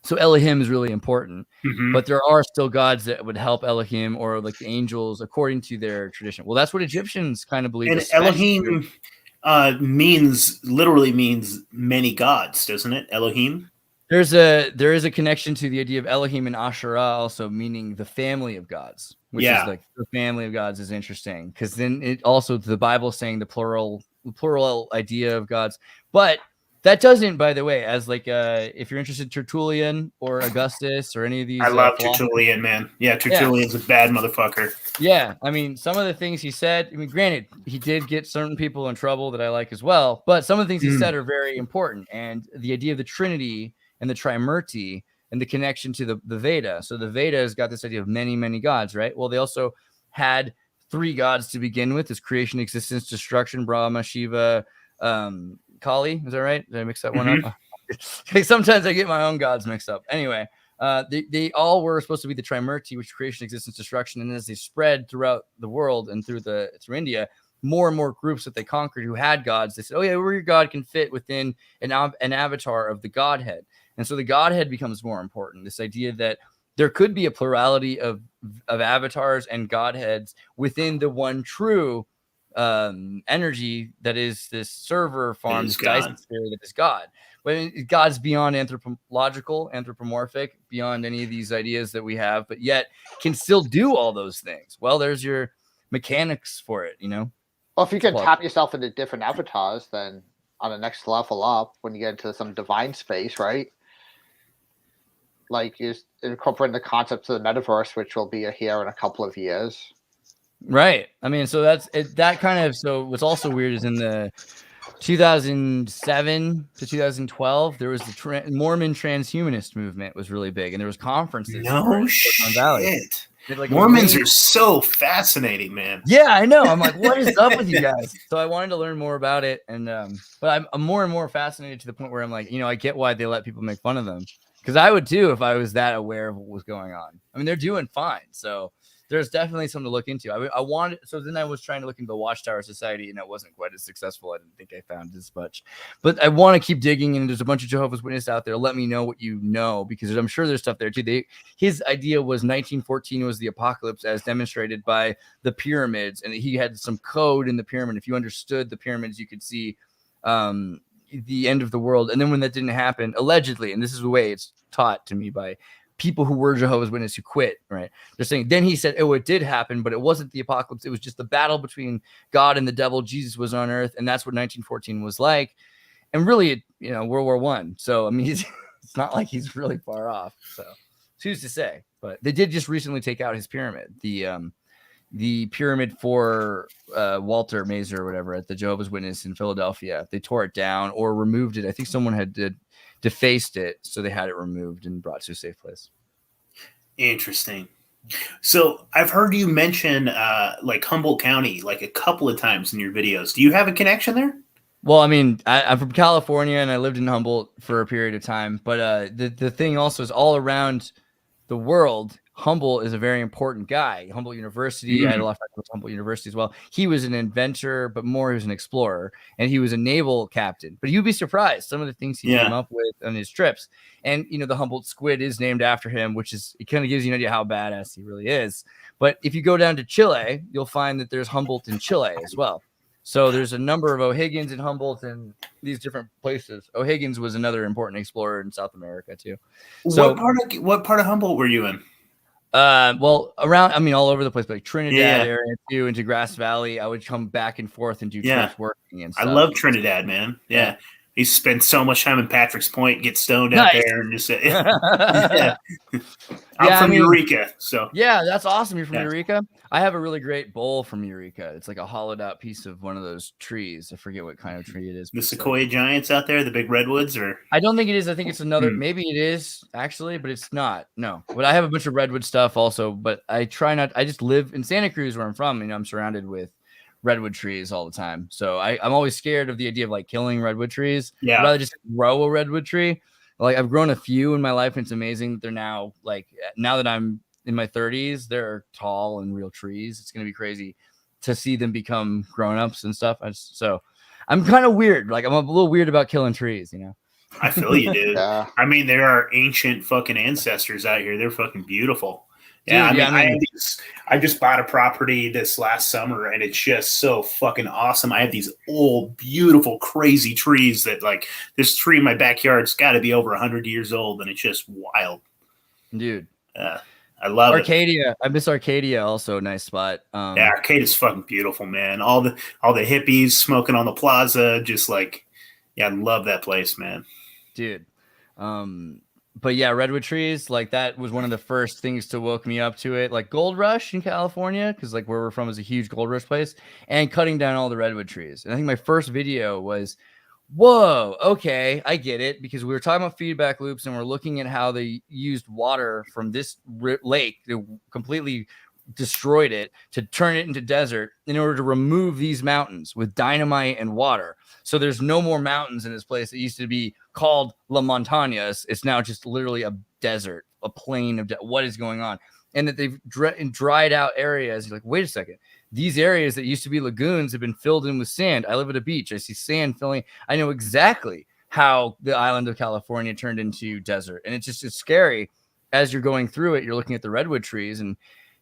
So Elohim is really important, but there are still gods that would help Elohim or like the angels according to their tradition. Well, that's what Egyptians kind of believe. And Elohim literally means many gods, doesn't it? Elohim. There is a connection to the idea of Elohim and Asherah, also meaning the family of gods, which is like the family of gods is interesting because then it also the Bible saying the plural idea of gods, but that doesn't, by the way, as if you're interested in Tertullian or Augustus or any of these. I love Tertullian, man. Yeah, Tertullian's a bad motherfucker. Yeah, some of the things he said, granted, he did get certain people in trouble that I like as well, but some of the things he said are very important. And the idea of the Trinity and the Trimurti and the connection to the Veda. So the Veda has got this idea of many, many gods, right? Well, they also had 3 gods to begin with: is creation, existence, destruction, Brahma, Shiva, Kali, is that right? Did I mix that one up? Sometimes I get my own gods mixed up. Anyway, they all were supposed to be the Trimurti, which is creation, existence, destruction. And as they spread throughout the world and through India, more and more groups that they conquered who had gods, they said, oh yeah, where your god can fit within an avatar of the Godhead. And so the Godhead becomes more important. This idea that there could be a plurality of avatars and Godheads within the one true energy that is this server farm, this Dyson sphere that is God. But God's beyond anthropomorphic, beyond any of these ideas that we have, but yet can still do all those things. Well, there's your mechanics for it, Well, if you can tap yourself into different avatars, then on the next level up, when you get into some divine space, right? Like you incorporating the concepts of the metaverse, which will be here in a couple of years. Right. So that's it. That kind of, so what's also weird is in the 2007 to 2012, there was the Mormon transhumanist movement was really big, and there was conferences. No shit. Mormons are so fascinating, man. Yeah, I know. I'm like, what is up with you guys? So I wanted to learn more about it, and but I'm more and more fascinated to the point where I'm like, I get why they let people make fun of them, because I would too if I was that aware of what was going on. They're doing fine, so there's definitely something to look into. So then I was trying to look into the Watchtower Society, and it wasn't quite as successful. I didn't think I found as much, but I want to keep digging. And there's a bunch of Jehovah's Witnesses out there. Let me know what you know, because I'm sure there's stuff there too. His idea was 1914 was the apocalypse as demonstrated by the pyramids, and he had some code in the pyramid. If you understood the pyramids, you could see the end of the world. And then when that didn't happen, allegedly, and this is the way it's taught to me by people who were Jehovah's Witnesses who quit, right? They're saying, then he said, oh, it did happen, but it wasn't the apocalypse. It was just the battle between God and the devil. Jesus was on earth, and that's what 1914 was like. And really, World War I. So, it's not like he's really far off. So, who's to say? But they did just recently take out his pyramid, the pyramid for Walter Mazer or whatever at the Jehovah's Witness in Philadelphia. They tore it down or removed it. I think someone had defaced it, so they had it removed and brought to a safe place. Interesting. So I've heard you mention like Humboldt County like a couple of times in your videos. Do you have a connection there? Well, I mean, I'm from California and I lived in Humboldt for a period of time. But the thing also is all around the world, Humboldt is a very important guy. Humboldt University, I had a lot of friends with Humboldt University as well. He was an inventor, but more he was an explorer, and he was a naval captain. But you'd be surprised some of the things he came up with on his trips. And the Humboldt squid is named after him, which is it kind of gives you an idea how badass he really is. But if you go down to Chile, you'll find that there's Humboldt in Chile as well. So there's a number of O'Higgins and Humboldt in these different places. O'Higgins was another important explorer in South America too. So what part of Humboldt were you in? Well, around, I mean, all over the place, but like Trinidad area too, into Grass Valley. I would come back and forth and do trips working and stuff. I love Trinidad, man. Yeah. He spent so much time in Patrick's Point, get stoned out there, and just I'm from Eureka, so that's awesome. You're from Eureka. I have a really great bowl from Eureka. It's like a hollowed out piece of one of those trees. I forget what kind of tree it is. The sequoia giants out there, the big redwoods, or I don't think it is. I think it's another. Maybe it is actually, but it's not. No, but I have a bunch of redwood stuff also. But I try not. I just live in Santa Cruz, where I'm from. I'm surrounded with redwood trees all the time. So I'm always scared of the idea of like killing redwood trees. Yeah. I'd rather just grow a redwood tree. Like I've grown a few in my life, and it's amazing that they're now now that I'm in my 30s, they're tall and real trees. It's gonna be crazy to see them become grown-ups and stuff. So I'm kind of weird. Like I'm a little weird about killing trees, I feel you, dude. I mean, there are ancient fucking ancestors out here. They're fucking beautiful. Yeah, dude, I just bought a property this last summer, and it's just so fucking awesome. I have these old, beautiful, crazy trees that, like, this tree in my backyard's got to be over 100 years old, and it's just wild. Dude. I love Arcadia. I miss Arcadia, also a nice spot. Arcadia's fucking beautiful, man. All the hippies smoking on the plaza, just like, I love that place, man. Dude. But yeah, redwood trees, like that was one of the first things to woke me up to it. Like Gold Rush in California, because like where we're from is a huge gold rush place, and cutting down all the redwood trees. And I think my first video was, whoa, okay, I get it, because we were talking about feedback loops and we're looking at how they used water from this lake to completely destroyed it to turn it into desert in order to remove these mountains with dynamite and water. So there's no more mountains in this place. It used to be called La Montañas. It's now just literally a desert, a plain of what is going on. And that they've dried out areas. You're like, wait a second. These areas that used to be lagoons have been filled in with sand. I live at a beach. I see sand filling. I know exactly how the island of California turned into desert. And it's scary. As you're going through it, you're looking at the redwood trees and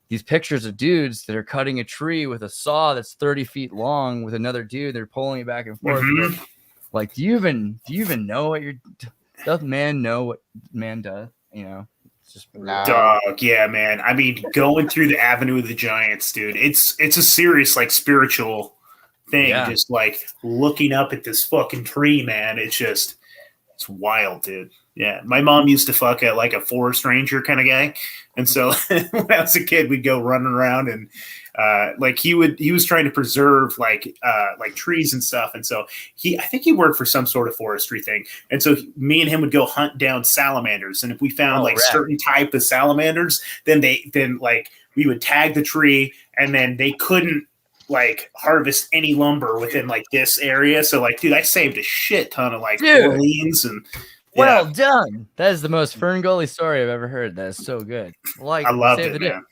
these pictures of dudes that are cutting a tree with a saw that's 30 feet long with another dude. They're pulling it back and forth. Mm-hmm. Like, do you even know what does man know what man does? It's just dog. Yeah, man. I mean, going through the Avenue of the Giants, dude, it's a serious, like, spiritual thing. Yeah. Just like looking up at this fucking tree, man. It's wild, dude. Yeah, my mom used to fuck at like a forest ranger kind of guy, and so when I was a kid, we'd go running around and like he was trying to preserve like trees and stuff, and so I think he worked for some sort of forestry thing, and so me and him would go hunt down salamanders, and if we found certain type of salamanders, then we would tag the tree, and then they couldn't like harvest any lumber within like this area. So like, dude, I saved a shit ton of like Orleans and. Well done. That is the most Fern Gully story I've ever heard. That is so good. Like, I love it, man.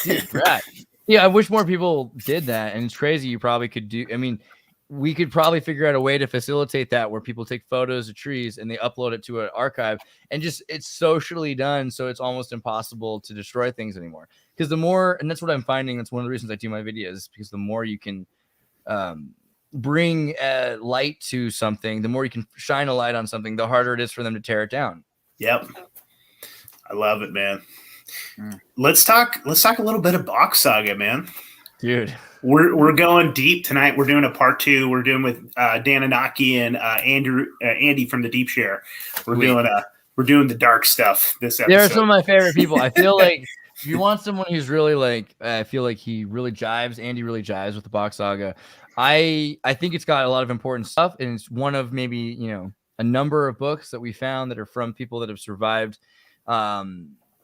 Dude, right. Yeah, I wish more people did that. And it's crazy. You probably could do. I mean, we could probably figure out a way to facilitate that where people take photos of trees and they upload it to an archive and just it's socially done. So it's almost impossible to destroy things anymore. Because the more, and that's what I'm finding. That's one of the reasons I do my videos, because the more you can bring light to something, the more you can shine a light on something, the harder it is for them to tear it down. Yep. I love it, man. Let's talk a little bit of Box Saga, man. Dude. We're going deep tonight. We're doing a part 2. We're doing with Dan Anaki and Andy from the Deep Share. We're doing the dark stuff this episode. They're some of my favorite people. I feel like if you want someone who's really like, I feel like he really jives. Andy really jives with the Box Saga. I think it's got a lot of important stuff, and it's one of maybe a number of books that we found that are from people that have survived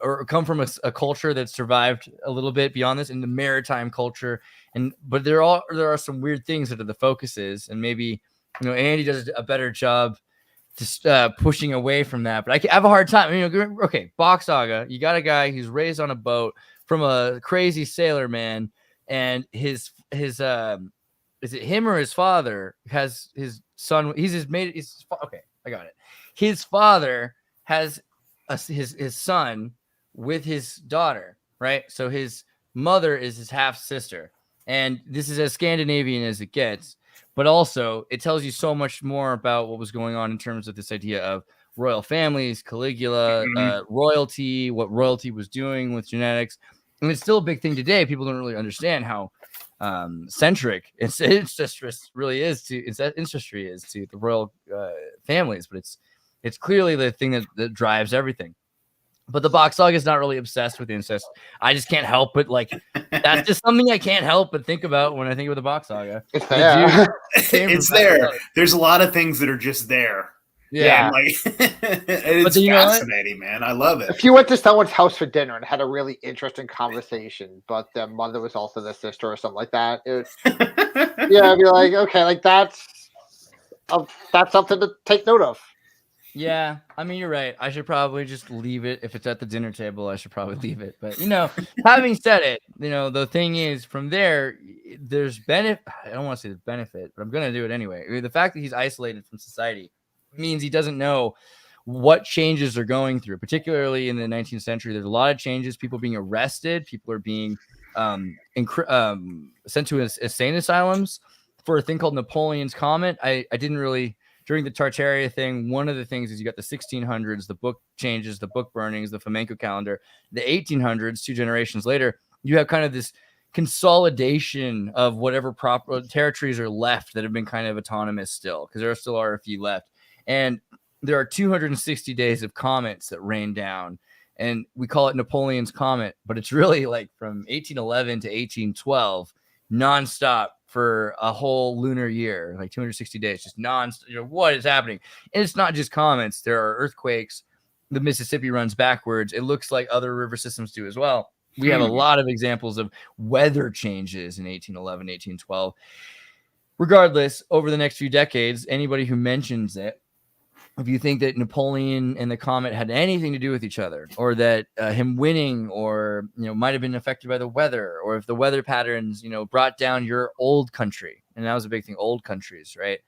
or come from a culture that survived a little bit beyond this in the maritime culture. But there are some weird things that are the focuses, and maybe Andy does a better job just pushing away from that. But I have a hard time. Okay, Box Saga. You got a guy who's raised on a boat from a crazy sailor man, and his is it him or his father has his son? Okay, I got it. His father has his son with his daughter, right? So his mother is his half sister, and this is as Scandinavian as it gets. But also, it tells you so much more about what was going on in terms of this idea of royal families, Caligula, royalty, what royalty was doing with genetics. And it's still a big thing today. People don't really understand how centric ancestry is to the royal families. But it's clearly the thing that drives everything. But the Box Saga is not really obsessed with incest. I just can't help but that's just something I can't help but think about when I think of the Box Saga. It's there. It's there. There's a lot of things that are just there. Yeah. It's fascinating, man. I love it. If you went to someone's house for dinner and had a really interesting conversation, but their mother was also the sister or something like that, I'd be like, okay, that's something to take note of. Yeah, I mean, you're right. I should probably just leave it. If it's at the dinner table, I should probably leave it. But, having said it, the thing is, from there, there's benefit. I don't want to say there's benefit, but I'm going to do it anyway. The fact that he's isolated from society means he doesn't know what changes are going through, particularly in the 19th century. There's a lot of changes, people being arrested, people are being sent to insane asylums for a thing called Napoleon's Comet. I didn't really... During the Tartaria thing, one of the things is you got the 1600s, the book changes, the book burnings, the flamenco calendar. The 1800s, 2 generations later, you have kind of this consolidation of whatever proper territories are left that have been kind of autonomous still, because there still are a few left. And there are 260 days of comets that rain down, and we call it Napoleon's Comet, but it's really from 1811 to 1812, nonstop for a whole lunar year, 260 days, just nonstop. What is happening? And it's not just comets. There are earthquakes. The Mississippi runs backwards. It looks like other river systems do as well. We have a lot of examples of weather changes in 1811, 1812. Regardless, over the next few decades, anybody who mentions it, if you think that Napoleon and the comet had anything to do with each other, or that him winning or might have been affected by the weather, or if the weather patterns brought down your old country, and that was a big thing, old countries, right?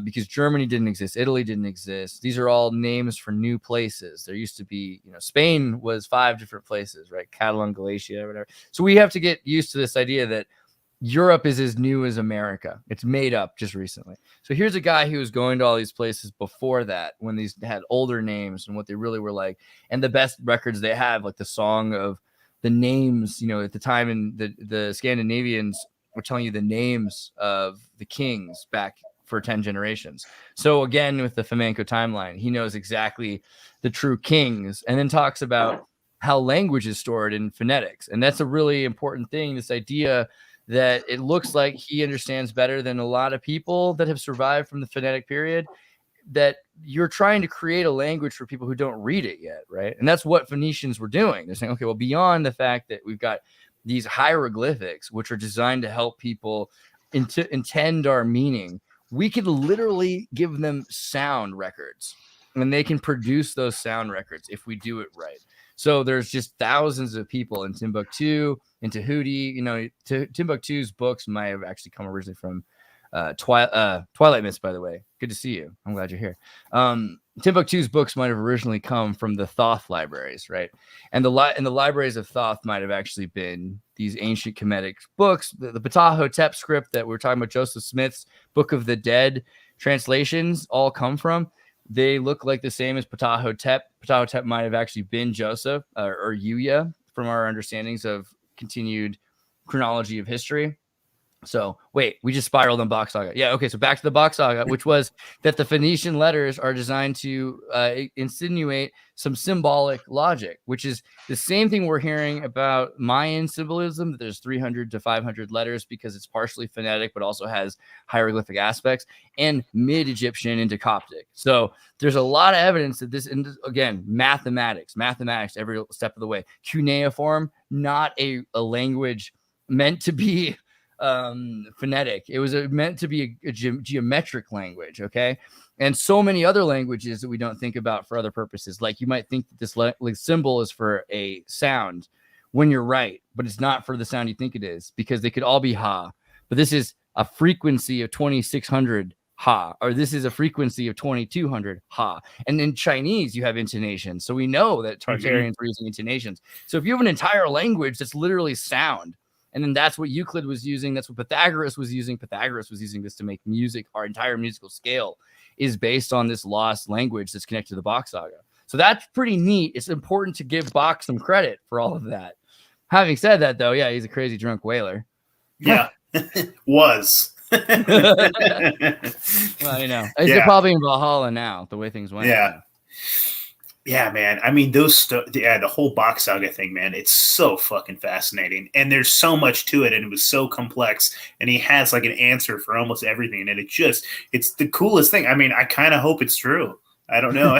Because Germany didn't exist, Italy didn't exist. These are all names for new places. There used to be, Spain was 5 different places, right? Catalan, Galicia, whatever. So we have to get used to this idea that Europe is as new as America. It's made up just recently. So here's a guy who was going to all these places before that, when these had older names and what they really were like, and the best records they have, like the song of the names, at the time, and the Scandinavians were telling you the names of the kings back for 10 generations. So again, with the flamenco timeline, he knows exactly the true kings, and then talks about how language is stored in phonetics. And that's a really important thing, this idea that it looks like he understands better than a lot of people that have survived from the phonetic period, that you're trying to create a language for people who don't read it yet, right? And that's what Phoenicians were doing. They're saying, okay, well, beyond the fact that we've got these hieroglyphics, which are designed to help people intend our meaning, we could literally give them sound records, and they can produce those sound records if we do it right. So there's just thousands of people in Timbuktu, in Tahuti. Timbuktu's books might have actually come originally from Twilight Mist, by the way. Good to see you. I'm glad you're here. Timbuktu's books might have originally come from the Thoth libraries, right? And the libraries of Thoth might have actually been these ancient Kemetic books. The Ptah-hotep script that we're talking about, Joseph Smith's Book of the Dead translations, all come from. They look like the same as Ptah-hotep. Ptah-hotep might have actually been Joseph or Yuya, from our understandings of continued chronology of history. So wait, we just spiraled on Box Saga. Yeah, okay. So back to the Box Saga, which was that the Phoenician letters are designed to insinuate some symbolic logic, which is the same thing we're hearing about Mayan symbolism. That there's 300 to 500 letters because it's partially phonetic, but also has hieroglyphic aspects, and Mid-Egyptian into Coptic. So there's a lot of evidence that this, and again, mathematics every step of the way. Cuneiform, not a language meant to be phonetic. It was meant to be a geometric language. Okay. And so many other languages that we don't think about for other purposes. Like you might think that this symbol is for a sound when you're right, but it's not for the sound you think it is, because they could all be ha, but this is a frequency of 2600 ha, or this is a frequency of 2200 ha. And in Chinese, you have intonations. So we know that Tartarians were using intonations. So if you have an entire language that's literally sound, and then that's what Euclid was using. That's what Pythagoras was using. Pythagoras was using this to make music. Our entire musical scale is based on this lost language that's connected to the Box Saga. So that's pretty neat. It's important to give Bach some credit for all of that. Having said that, though, yeah, he's a crazy drunk whaler. Yeah, was. Well, you know, he's probably in Valhalla now, the way things went. Yeah. Yeah, man. I mean, the whole Box Saga thing, man, it's so fucking fascinating. And there's so much to it, and it was so complex. And he has like an answer for almost everything. And it's the coolest thing. I mean, I kind of hope it's true. I don't know.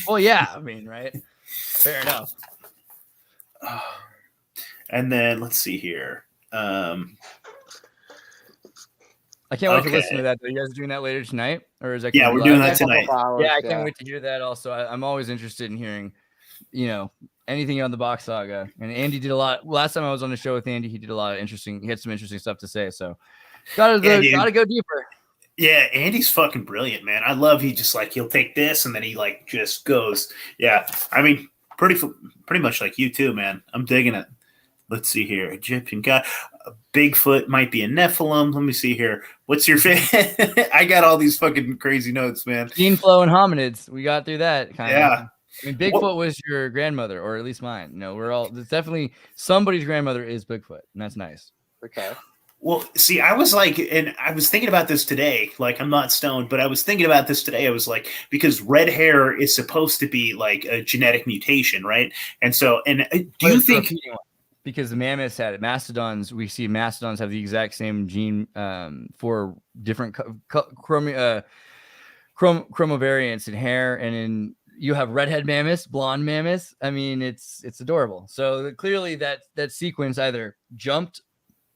Well, yeah, I mean, right? Fair enough. And then let's see here. I can't wait to listen to that. Are you guys doing that later tonight, or is that? Yeah, we're doing that tonight. Yeah, I can't wait to hear that. Also, I'm always interested in hearing, you know, anything on the Box Saga. And Andy did a lot. Last time I was on the show with Andy, he did a lot of interesting. He had some interesting stuff to say. So, gotta go deeper. Yeah, Andy's fucking brilliant, man. I love he'll take this and then he like just goes. Yeah, I mean, pretty much like you too, man. I'm digging it. Let's see here. Egyptian god. Bigfoot might be a Nephilim. Let me see here. What's your favorite? I got all these fucking crazy notes, man. Gene flow and hominids. We got through that. Yeah. I mean, Bigfoot was your grandmother, or at least mine. You know, it's definitely somebody's grandmother is Bigfoot, and that's nice. Okay. Well, see, I was thinking about this today. Like, I'm not stoned, but I was thinking about this today. I was like, because red hair is supposed to be like a genetic mutation, right? And so, do you think? Because the mammoths had it. Mastodons, we see mastodons have the exact same gene for different chromosome in hair, and you have redhead mammoths, blonde mammoths. I mean, it's adorable. So clearly that sequence either jumped,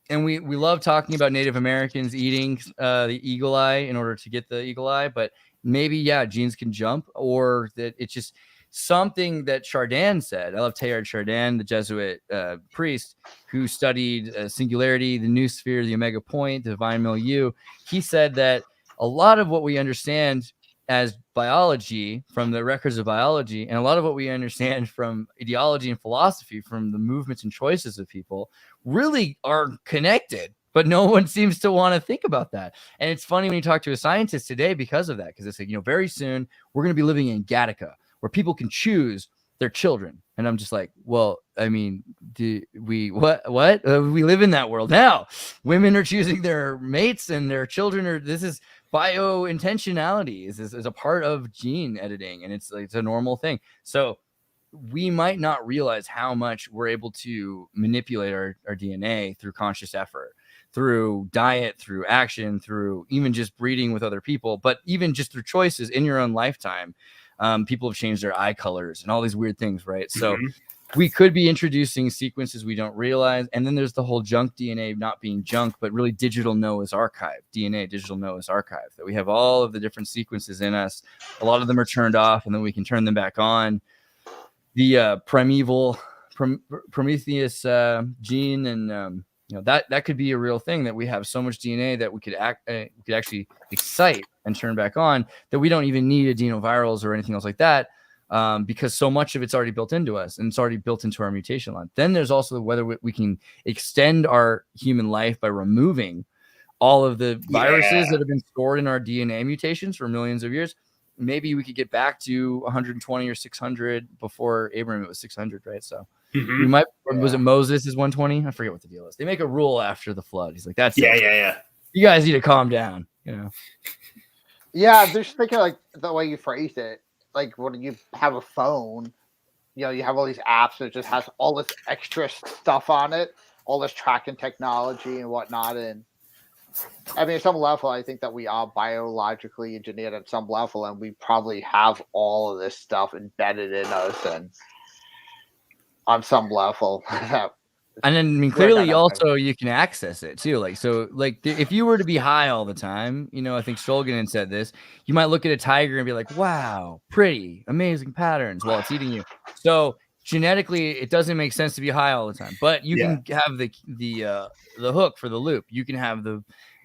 and we love talking about Native Americans eating the eagle eye in order to get the eagle eye, but maybe genes can jump, or that it's just something that Chardin said. I love Teilhard Chardin, the Jesuit priest who studied singularity, the new sphere, the omega point, the divine milieu. He said that a lot of what we understand as biology from the records of biology, and a lot of what we understand from ideology and philosophy from the movements and choices of people really are connected. But no one seems to want to think about that. And it's funny when you talk to a scientist today because of that, because it's like, very soon we're going to be living in Gattaca, where people can choose their children. And I'm just like, well, I mean, we live in that world now. Women are choosing their mates and their children this is biointentionality is a part of gene editing. And it's a normal thing. So we might not realize how much we're able to manipulate our DNA through conscious effort, through diet, through action, through even just breeding with other people, but even just through choices in your own lifetime. People have changed their eye colors and all these weird things, right? So we could be introducing sequences we don't realize. And then there's the whole junk DNA not being junk, but really digital Noah's archive, DNA, digital Noah's archive, that we have all of the different sequences in us. A lot of them are turned off, and then we can turn them back on. The primeval Prometheus gene, and that could be a real thing, that we have so much DNA that we could actually excite and turn back on, that we don't even need adenovirals or anything else like that, because so much of it's already built into us, and it's already built into our mutation line. Then there's also whether we can extend our human life by removing all of the viruses that have been stored in our DNA mutations for millions of years. Maybe we could get back to 120 or 600. Before Abraham, it was 600, right? So Mhm. We might, or was it Moses is 120? I forget what the deal is. They make a rule after the flood. He's like, that's Yeah, it. yeah. You guys need to calm down. You know. Yeah, I'm just thinking like the way you phrased it. Like when you have a phone, you have all these apps that just has all this extra stuff on it, all this tracking technology and whatnot. And I mean, at some level, I think that we are biologically engineered at some level, and we probably have all of this stuff embedded in us, and on some level, that And then, I mean, we're clearly, gonna. also you can access it too. Like, so, like, if you were to be high all the time, I think Shulgin said this. You might look at a tiger and be like, "Wow, pretty, amazing patterns," while it's eating you. So genetically, it doesn't make sense to be high all the time. But you Yeah. can have the hook for the loop. You can have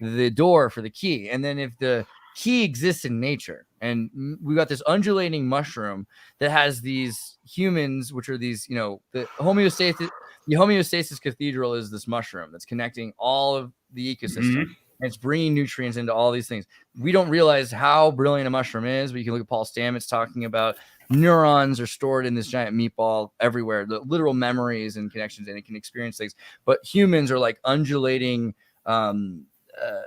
the door for the key. And then if the key exists in nature, and we got this undulating mushroom that has these humans, which are these, the homeostasis. The homeostasis cathedral is this mushroom that's connecting all of the ecosystem. Mhm. And it's bringing nutrients into all these things. We don't realize how brilliant a mushroom is, but you can look at Paul Stamets talking about neurons are stored in this giant meatball everywhere, the literal memories and connections, and it can experience things. But humans are like undulating,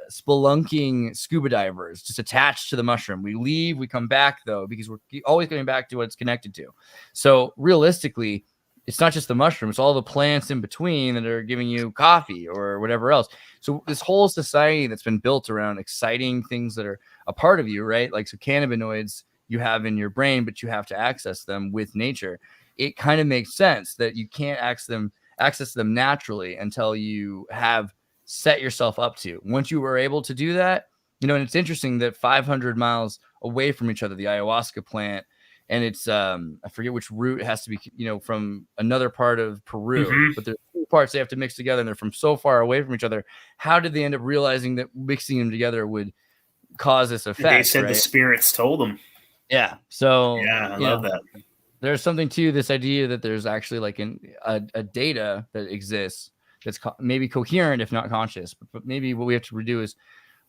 spelunking scuba divers just attached to the mushroom. We leave, we come back though, because we're always coming back to what it's connected to. So realistically, it's not just the mushroom, it's all the plants in between that are giving you coffee or whatever else. So this whole society that's been built around exciting things that are a part of you, right? Like, so cannabinoids you have in your brain, but you have to access them with nature. It kind of makes sense that you can't access them naturally until you have set yourself up to. Once you were able to do that, and it's interesting that 500 miles away from each other, the ayahuasca plant, and it's I forget which root it has to be, from another part of Peru, Mhm. but there's two parts they have to mix together, and they're from so far away from each other. How did they end up realizing that mixing them together would cause this effect? They said right? the spirits told them. Yeah. So Yeah, I love that. there's something to this idea that there's actually like a data that exists that's maybe coherent if not conscious, but maybe what we have to do is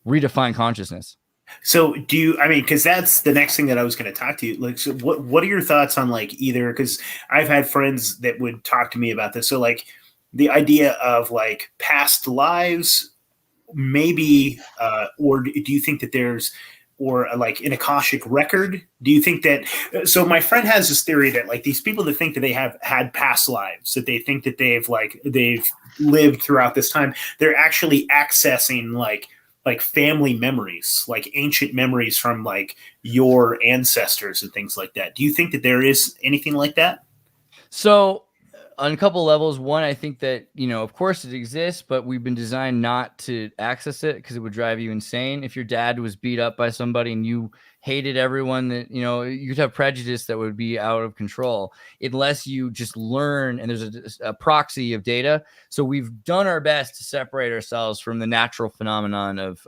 redefine consciousness. So do you, I mean, because that's the next thing that I was going to talk to you. Like, so what are your thoughts on like either, because I've had friends that would talk to me about this. So like the idea of like past lives, maybe, or do you think that there's, or like an Akashic record? Do you think that, so my friend has this theory that like these people that think that they have had past lives, that they think that they've lived throughout this time, they're actually accessing like family memories, like ancient memories from like your ancestors and things like that. Do you think that there is anything like that? So on a couple levels, one, I think that, of course it exists, but we've been designed not to access it because it would drive you insane. If your dad was beat up by somebody and you hated everyone, that, you'd have prejudice that would be out of control unless you just learn. And there's a proxy of data. So we've done our best to separate ourselves from the natural phenomenon of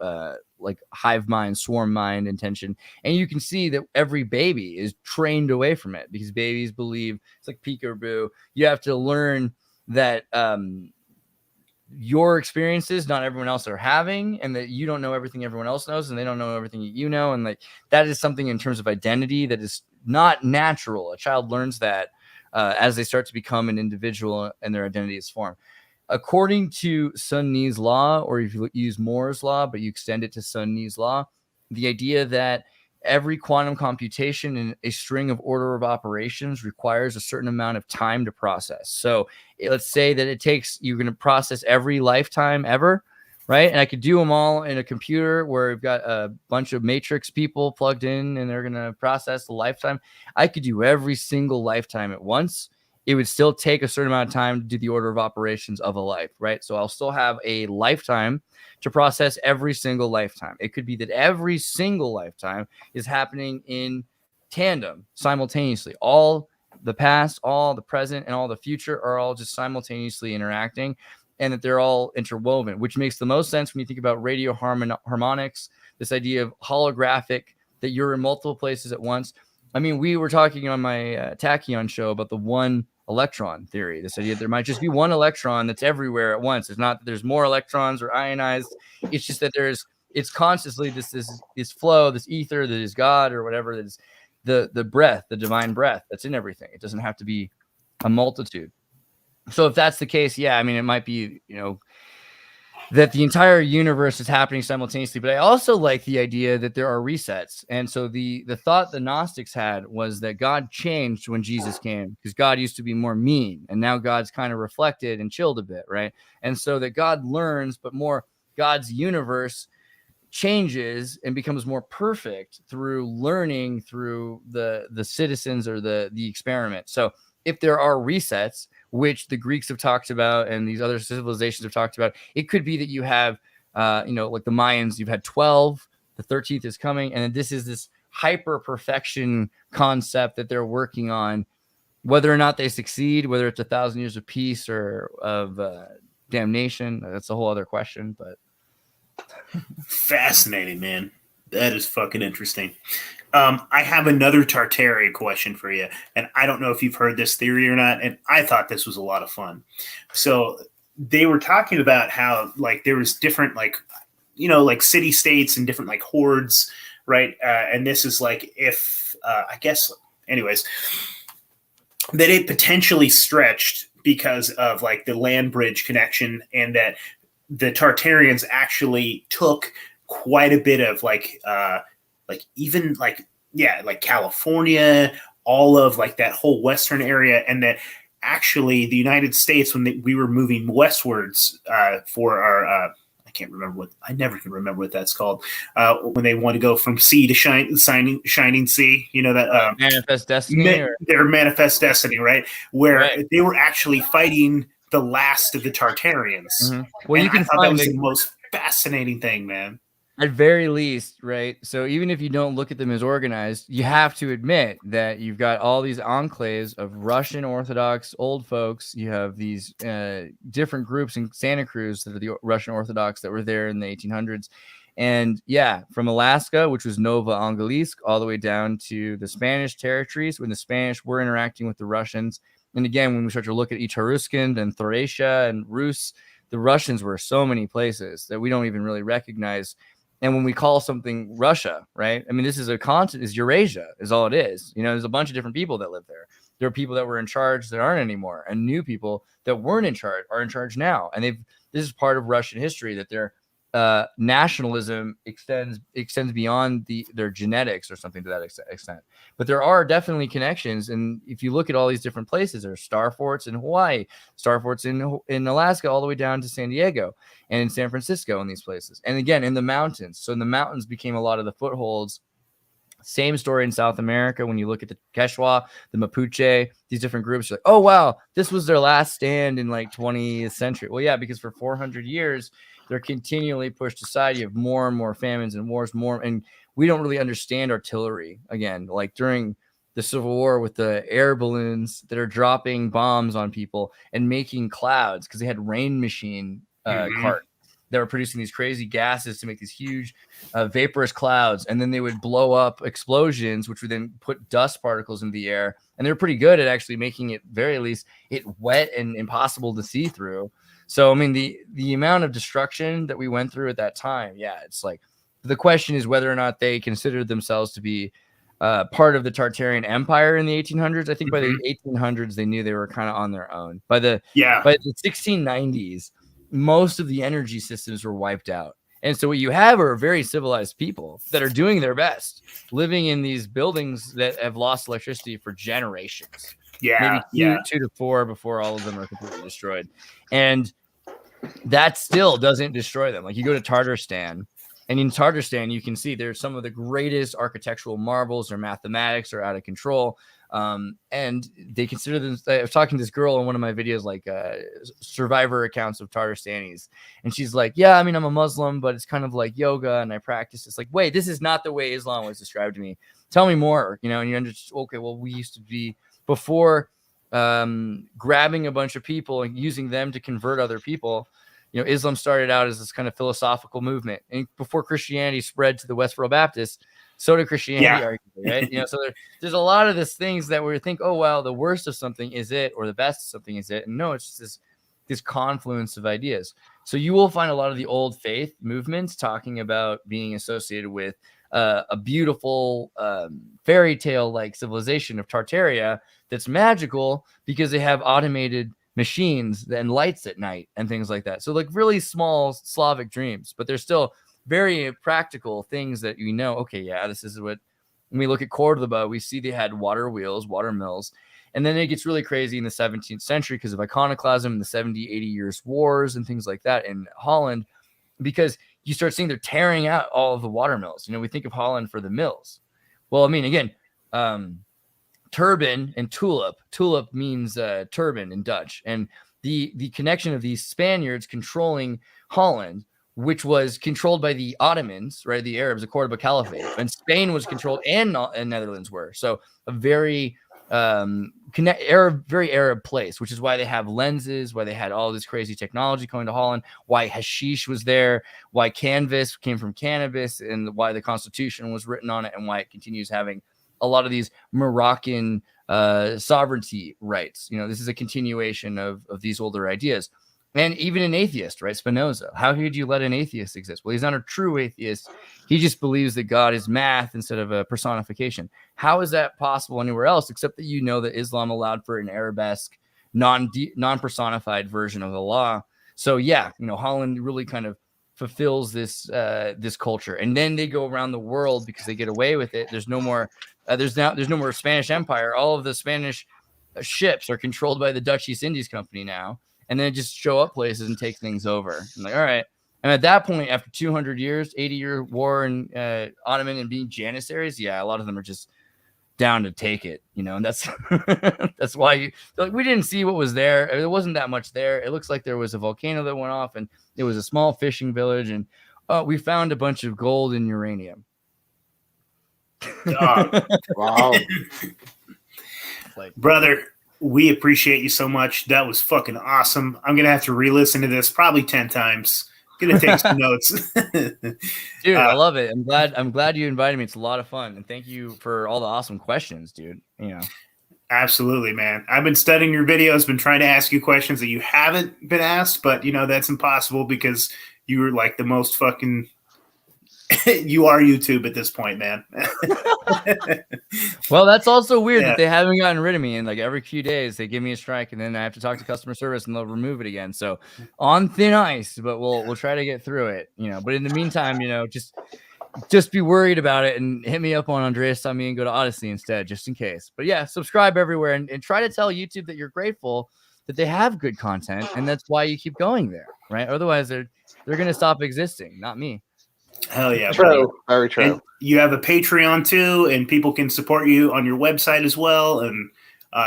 like hive mind, swarm mind intention. And you can see that every baby is trained away from it because babies believe it's like peekaboo. You have to learn that your experiences, not everyone else are having, and that you don't know everything everyone else knows, and they don't know everything you know. And like that is something in terms of identity that is not natural. A child learns that as they start to become an individual and their identity is formed. According to Sun Nee's law, or if you use Moore's law, but you extend it to Sun Nee's law, the idea that every quantum computation in a string of order of operations requires a certain amount of time to process. So let's say that you're going to process every lifetime ever, right? And I could do them all in a computer where we've got a bunch of matrix people plugged in and they're going to process the lifetime. I could do every single lifetime at once. It would still take a certain amount of time to do the order of operations of a life, right? So I'll still have a lifetime to process every single lifetime. It could be that every single lifetime is happening in tandem simultaneously. All the past, all the present, and all the future are all just simultaneously interacting, and that they're all interwoven, which makes the most sense when you think about radio harmonics, this idea of holographic, that you're in multiple places at once. I mean, we were talking on my Tachyon show about the one electron theory, this idea that there might just be one electron that's everywhere at once. It's not that there's more electrons or ionized. It's just that it's constantly this flow, this ether that is God or whatever, that is the breath, the divine breath that's in everything. It doesn't have to be a multitude. So if that's the case, yeah, I mean, it might be, that the entire universe is happening simultaneously. But I also like the idea that there are resets. And so the thought the Gnostics had was that God changed when Jesus came, because God used to be more mean, and now God's kind of reflected and chilled a bit, right? And so that God learns, but more God's universe changes and becomes more perfect through learning through the citizens or the experiment. So if there are resets, which the Greeks have talked about and these other civilizations have talked about, it could be that you have, like the Mayans, you've had 12, the 13th is coming, and this is this hyper perfection concept that they're working on. Whether or not they succeed, whether it's 1,000 years of peace or of damnation, that's a whole other question. But fascinating, man. That is fucking interesting. I have another Tartaria question for you, and I don't know if you've heard this theory or not, and I thought this was a lot of fun. So they were talking about how, like, there was different, like, like city states and different, like, hordes, right? And this is like, if, I guess, anyways, that it potentially stretched because of, like, the land bridge connection, and that the Tartarians actually took quite a bit of, like even like California, all of, like, that whole western area, and that actually the United States, when we were moving westwards for our I never can remember what that's called, when they want to go from sea to shining sea, that manifest destiny, their manifest destiny, right? Where right. They were actually fighting the last of the Tartarians. Mm-hmm. Well, and you can I thought find that was the most fascinating thing, man. At very least, right? So even if you don't look at them as organized, you have to admit that you've got all these enclaves of Russian Orthodox old folks. You have these different groups in Santa Cruz that are the Russian Orthodox that were there in the 1800s. And yeah, from Alaska, which was Nova Angelisk, all the way down to the Spanish territories, when the Spanish were interacting with the Russians. And again, when we start to look at Etruscan and Thracia and Rus, the Russians were so many places that we don't even really recognize. And when we call something Russia, right? I mean, this is a continent, is Eurasia, is all it is. There's a bunch of different people that live there. There are people that were in charge that aren't anymore, and new people that weren't in charge are in charge now. And this is part of Russian history, that their nationalism extends beyond their genetics or something to that extent. But there are definitely connections. And if you look at all these different places, there are star forts in Hawaii, star forts in Alaska, all the way down to San Diego and in San Francisco, in these places. And again, in the mountains. So the mountains became a lot of the footholds. Same story in South America. When you look at the Quechua, the Mapuche, these different groups, you're like, oh, wow, this was their last stand in, like, 20th century. Well, yeah, because for 400 years, they're continually pushed aside. You have more and more famines and wars, and we don't really understand artillery. Again, like during the Civil War with the air balloons that are dropping bombs on people and making clouds, because they had rain machine carts that were producing these crazy gases to make these huge vaporous clouds, and then they would blow up explosions, which would then put dust particles in the air. And they're pretty good at actually making it, very least, it wet and impossible to see through. So, I mean, the amount of destruction that we went through at that time, yeah, it's like, the question is whether or not they considered themselves to be part of the Tartarian Empire in the 1800s. I think by the 1800s, they knew they were kind of on their own. By the 1690s, most of the energy systems were wiped out. And so what you have are very civilized people that are doing their best, living in these buildings that have lost electricity for generations. Maybe two to four before all of them are completely destroyed. And that still doesn't destroy them. Like, you go to Tartarstan, and in Tartarstan, you can see there's some of the greatest architectural marvels. Their mathematics are out of control. And they consider them. I was talking to this girl in one of my videos, like survivor accounts of Tartarstanis. And she's like, yeah, I mean, I'm a Muslim, but it's kind of like yoga and I practice. It's like, wait, this is not the way Islam was described to me. Tell me more, and you understand, okay, well, we used to be, before grabbing a bunch of people and using them to convert other people, Islam started out as this kind of philosophical movement. And before Christianity spread to the Westboro Baptists, so did Christianity, arguably, right? So there's a lot of these things that we think, oh, well, the worst of something is it, or the best of something is it. And no, it's just this confluence of ideas. So you will find a lot of the old faith movements talking about being associated with a beautiful fairy tale like civilization of Tartaria that's magical, because they have automated machines and lights at night and things like that. So like really small Slavic dreams, but they're still very practical things that you know, okay, yeah, this is what, when we look at Cordoba, we see they had water wheels, water mills. And then it gets really crazy in the 17th century because of iconoclasm, the 70, 80 years wars and things like that in Holland, because you start seeing they're tearing out all of the water mills. You know, we think of Holland for the mills. Well, I mean, again, turban and tulip. Tulip means turban in Dutch. And the connection of these Spaniards controlling Holland, which was controlled by the Ottomans, right? The Arabs, the Cordoba Caliphate, and Spain was controlled, and Netherlands were. So a very very Arab place, which is why they have lenses, why they had all this crazy technology coming to Holland, why hashish was there, why canvas came from cannabis, and why the Constitution was written on it, and why it continues having a lot of these Moroccan sovereignty rights. You know, this is a continuation of these older ideas. And even an atheist, right? Spinoza. How could you let an atheist exist? Well, he's not a true atheist. He just believes that God is math instead of a personification. How is that possible anywhere else, except that you know that Islam allowed for an Arabesque, non-personified version of the law? So yeah, you know, Holland really kind of fulfills this this culture, and then they go around the world because they get away with it. There's no more. There's no more Spanish Empire. All of the Spanish ships are controlled by the Dutch East Indies Company now. And then just show up places and take things over. I'm like, all right. And at that point, after 200 years, 80-year war and Ottoman and being Janissaries, yeah, a lot of them are just down to take it, you know. And that's that's why like we didn't see what was there. There wasn't that much there. It looks like there was a volcano that went off, and it was a small fishing village, and we found a bunch of gold and uranium. Wow, like, brother. We appreciate you so much. That was fucking awesome. I'm going to have to re-listen to this probably 10 times. Going to take some notes. Dude, I love it. I'm glad you invited me. It's a lot of fun. And thank you for all the awesome questions, dude. You know. Absolutely, man. I've been studying your videos, been trying to ask you questions that you haven't been asked, but you know, that's impossible because you were like the most fucking you are YouTube at this point, man. Well, that's also weird that they haven't gotten rid of me. And like every few days they give me a strike, and then I have to talk to customer service and they'll remove it again. So on thin ice, but we'll try to get through it, you know. But in the meantime, you know, just be worried about it and hit me up on Andreas on me and go to Odyssey instead, just in case. But yeah, subscribe everywhere and try to tell YouTube that you're grateful that they have good content, and that's why you keep going there, right? Otherwise they're gonna stop existing, not me. Hell yeah. True. Buddy. Very true. And you have a Patreon too, and people can support you on your website as well. And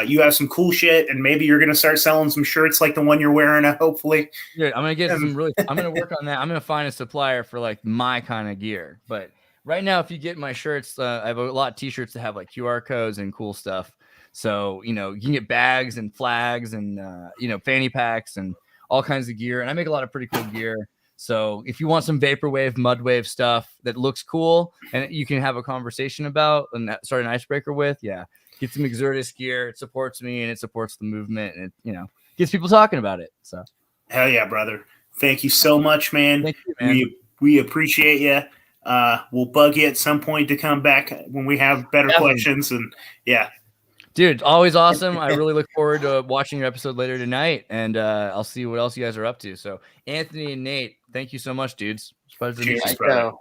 you have some cool shit, and maybe you're going to start selling some shirts like the one you're wearing, hopefully. Dude, I'm going to get I'm going to work on that. I'm going to find a supplier for like my kind of gear. But right now, if you get my shirts, I have a lot of t-shirts that have like QR codes and cool stuff. So, you know, you can get bags and flags and, you know, fanny packs and all kinds of gear. And I make a lot of pretty cool gear. So if you want some vaporwave, mudwave stuff that looks cool and you can have a conversation about and start an icebreaker with, yeah, get some Xirtus gear. It supports me and it supports the movement, and it, you know, gets people talking about it. So hell yeah, brother. Thank you so much, man. Thank you, man. We appreciate you. We'll bug you at some point to come back when we have better questions. And yeah. Dude, always awesome. I really look forward to watching your episode later tonight, and I'll see what else you guys are up to. So, Anthony and Nate, thank you so much, dudes. It's a pleasure to meet you. Cheers, brother.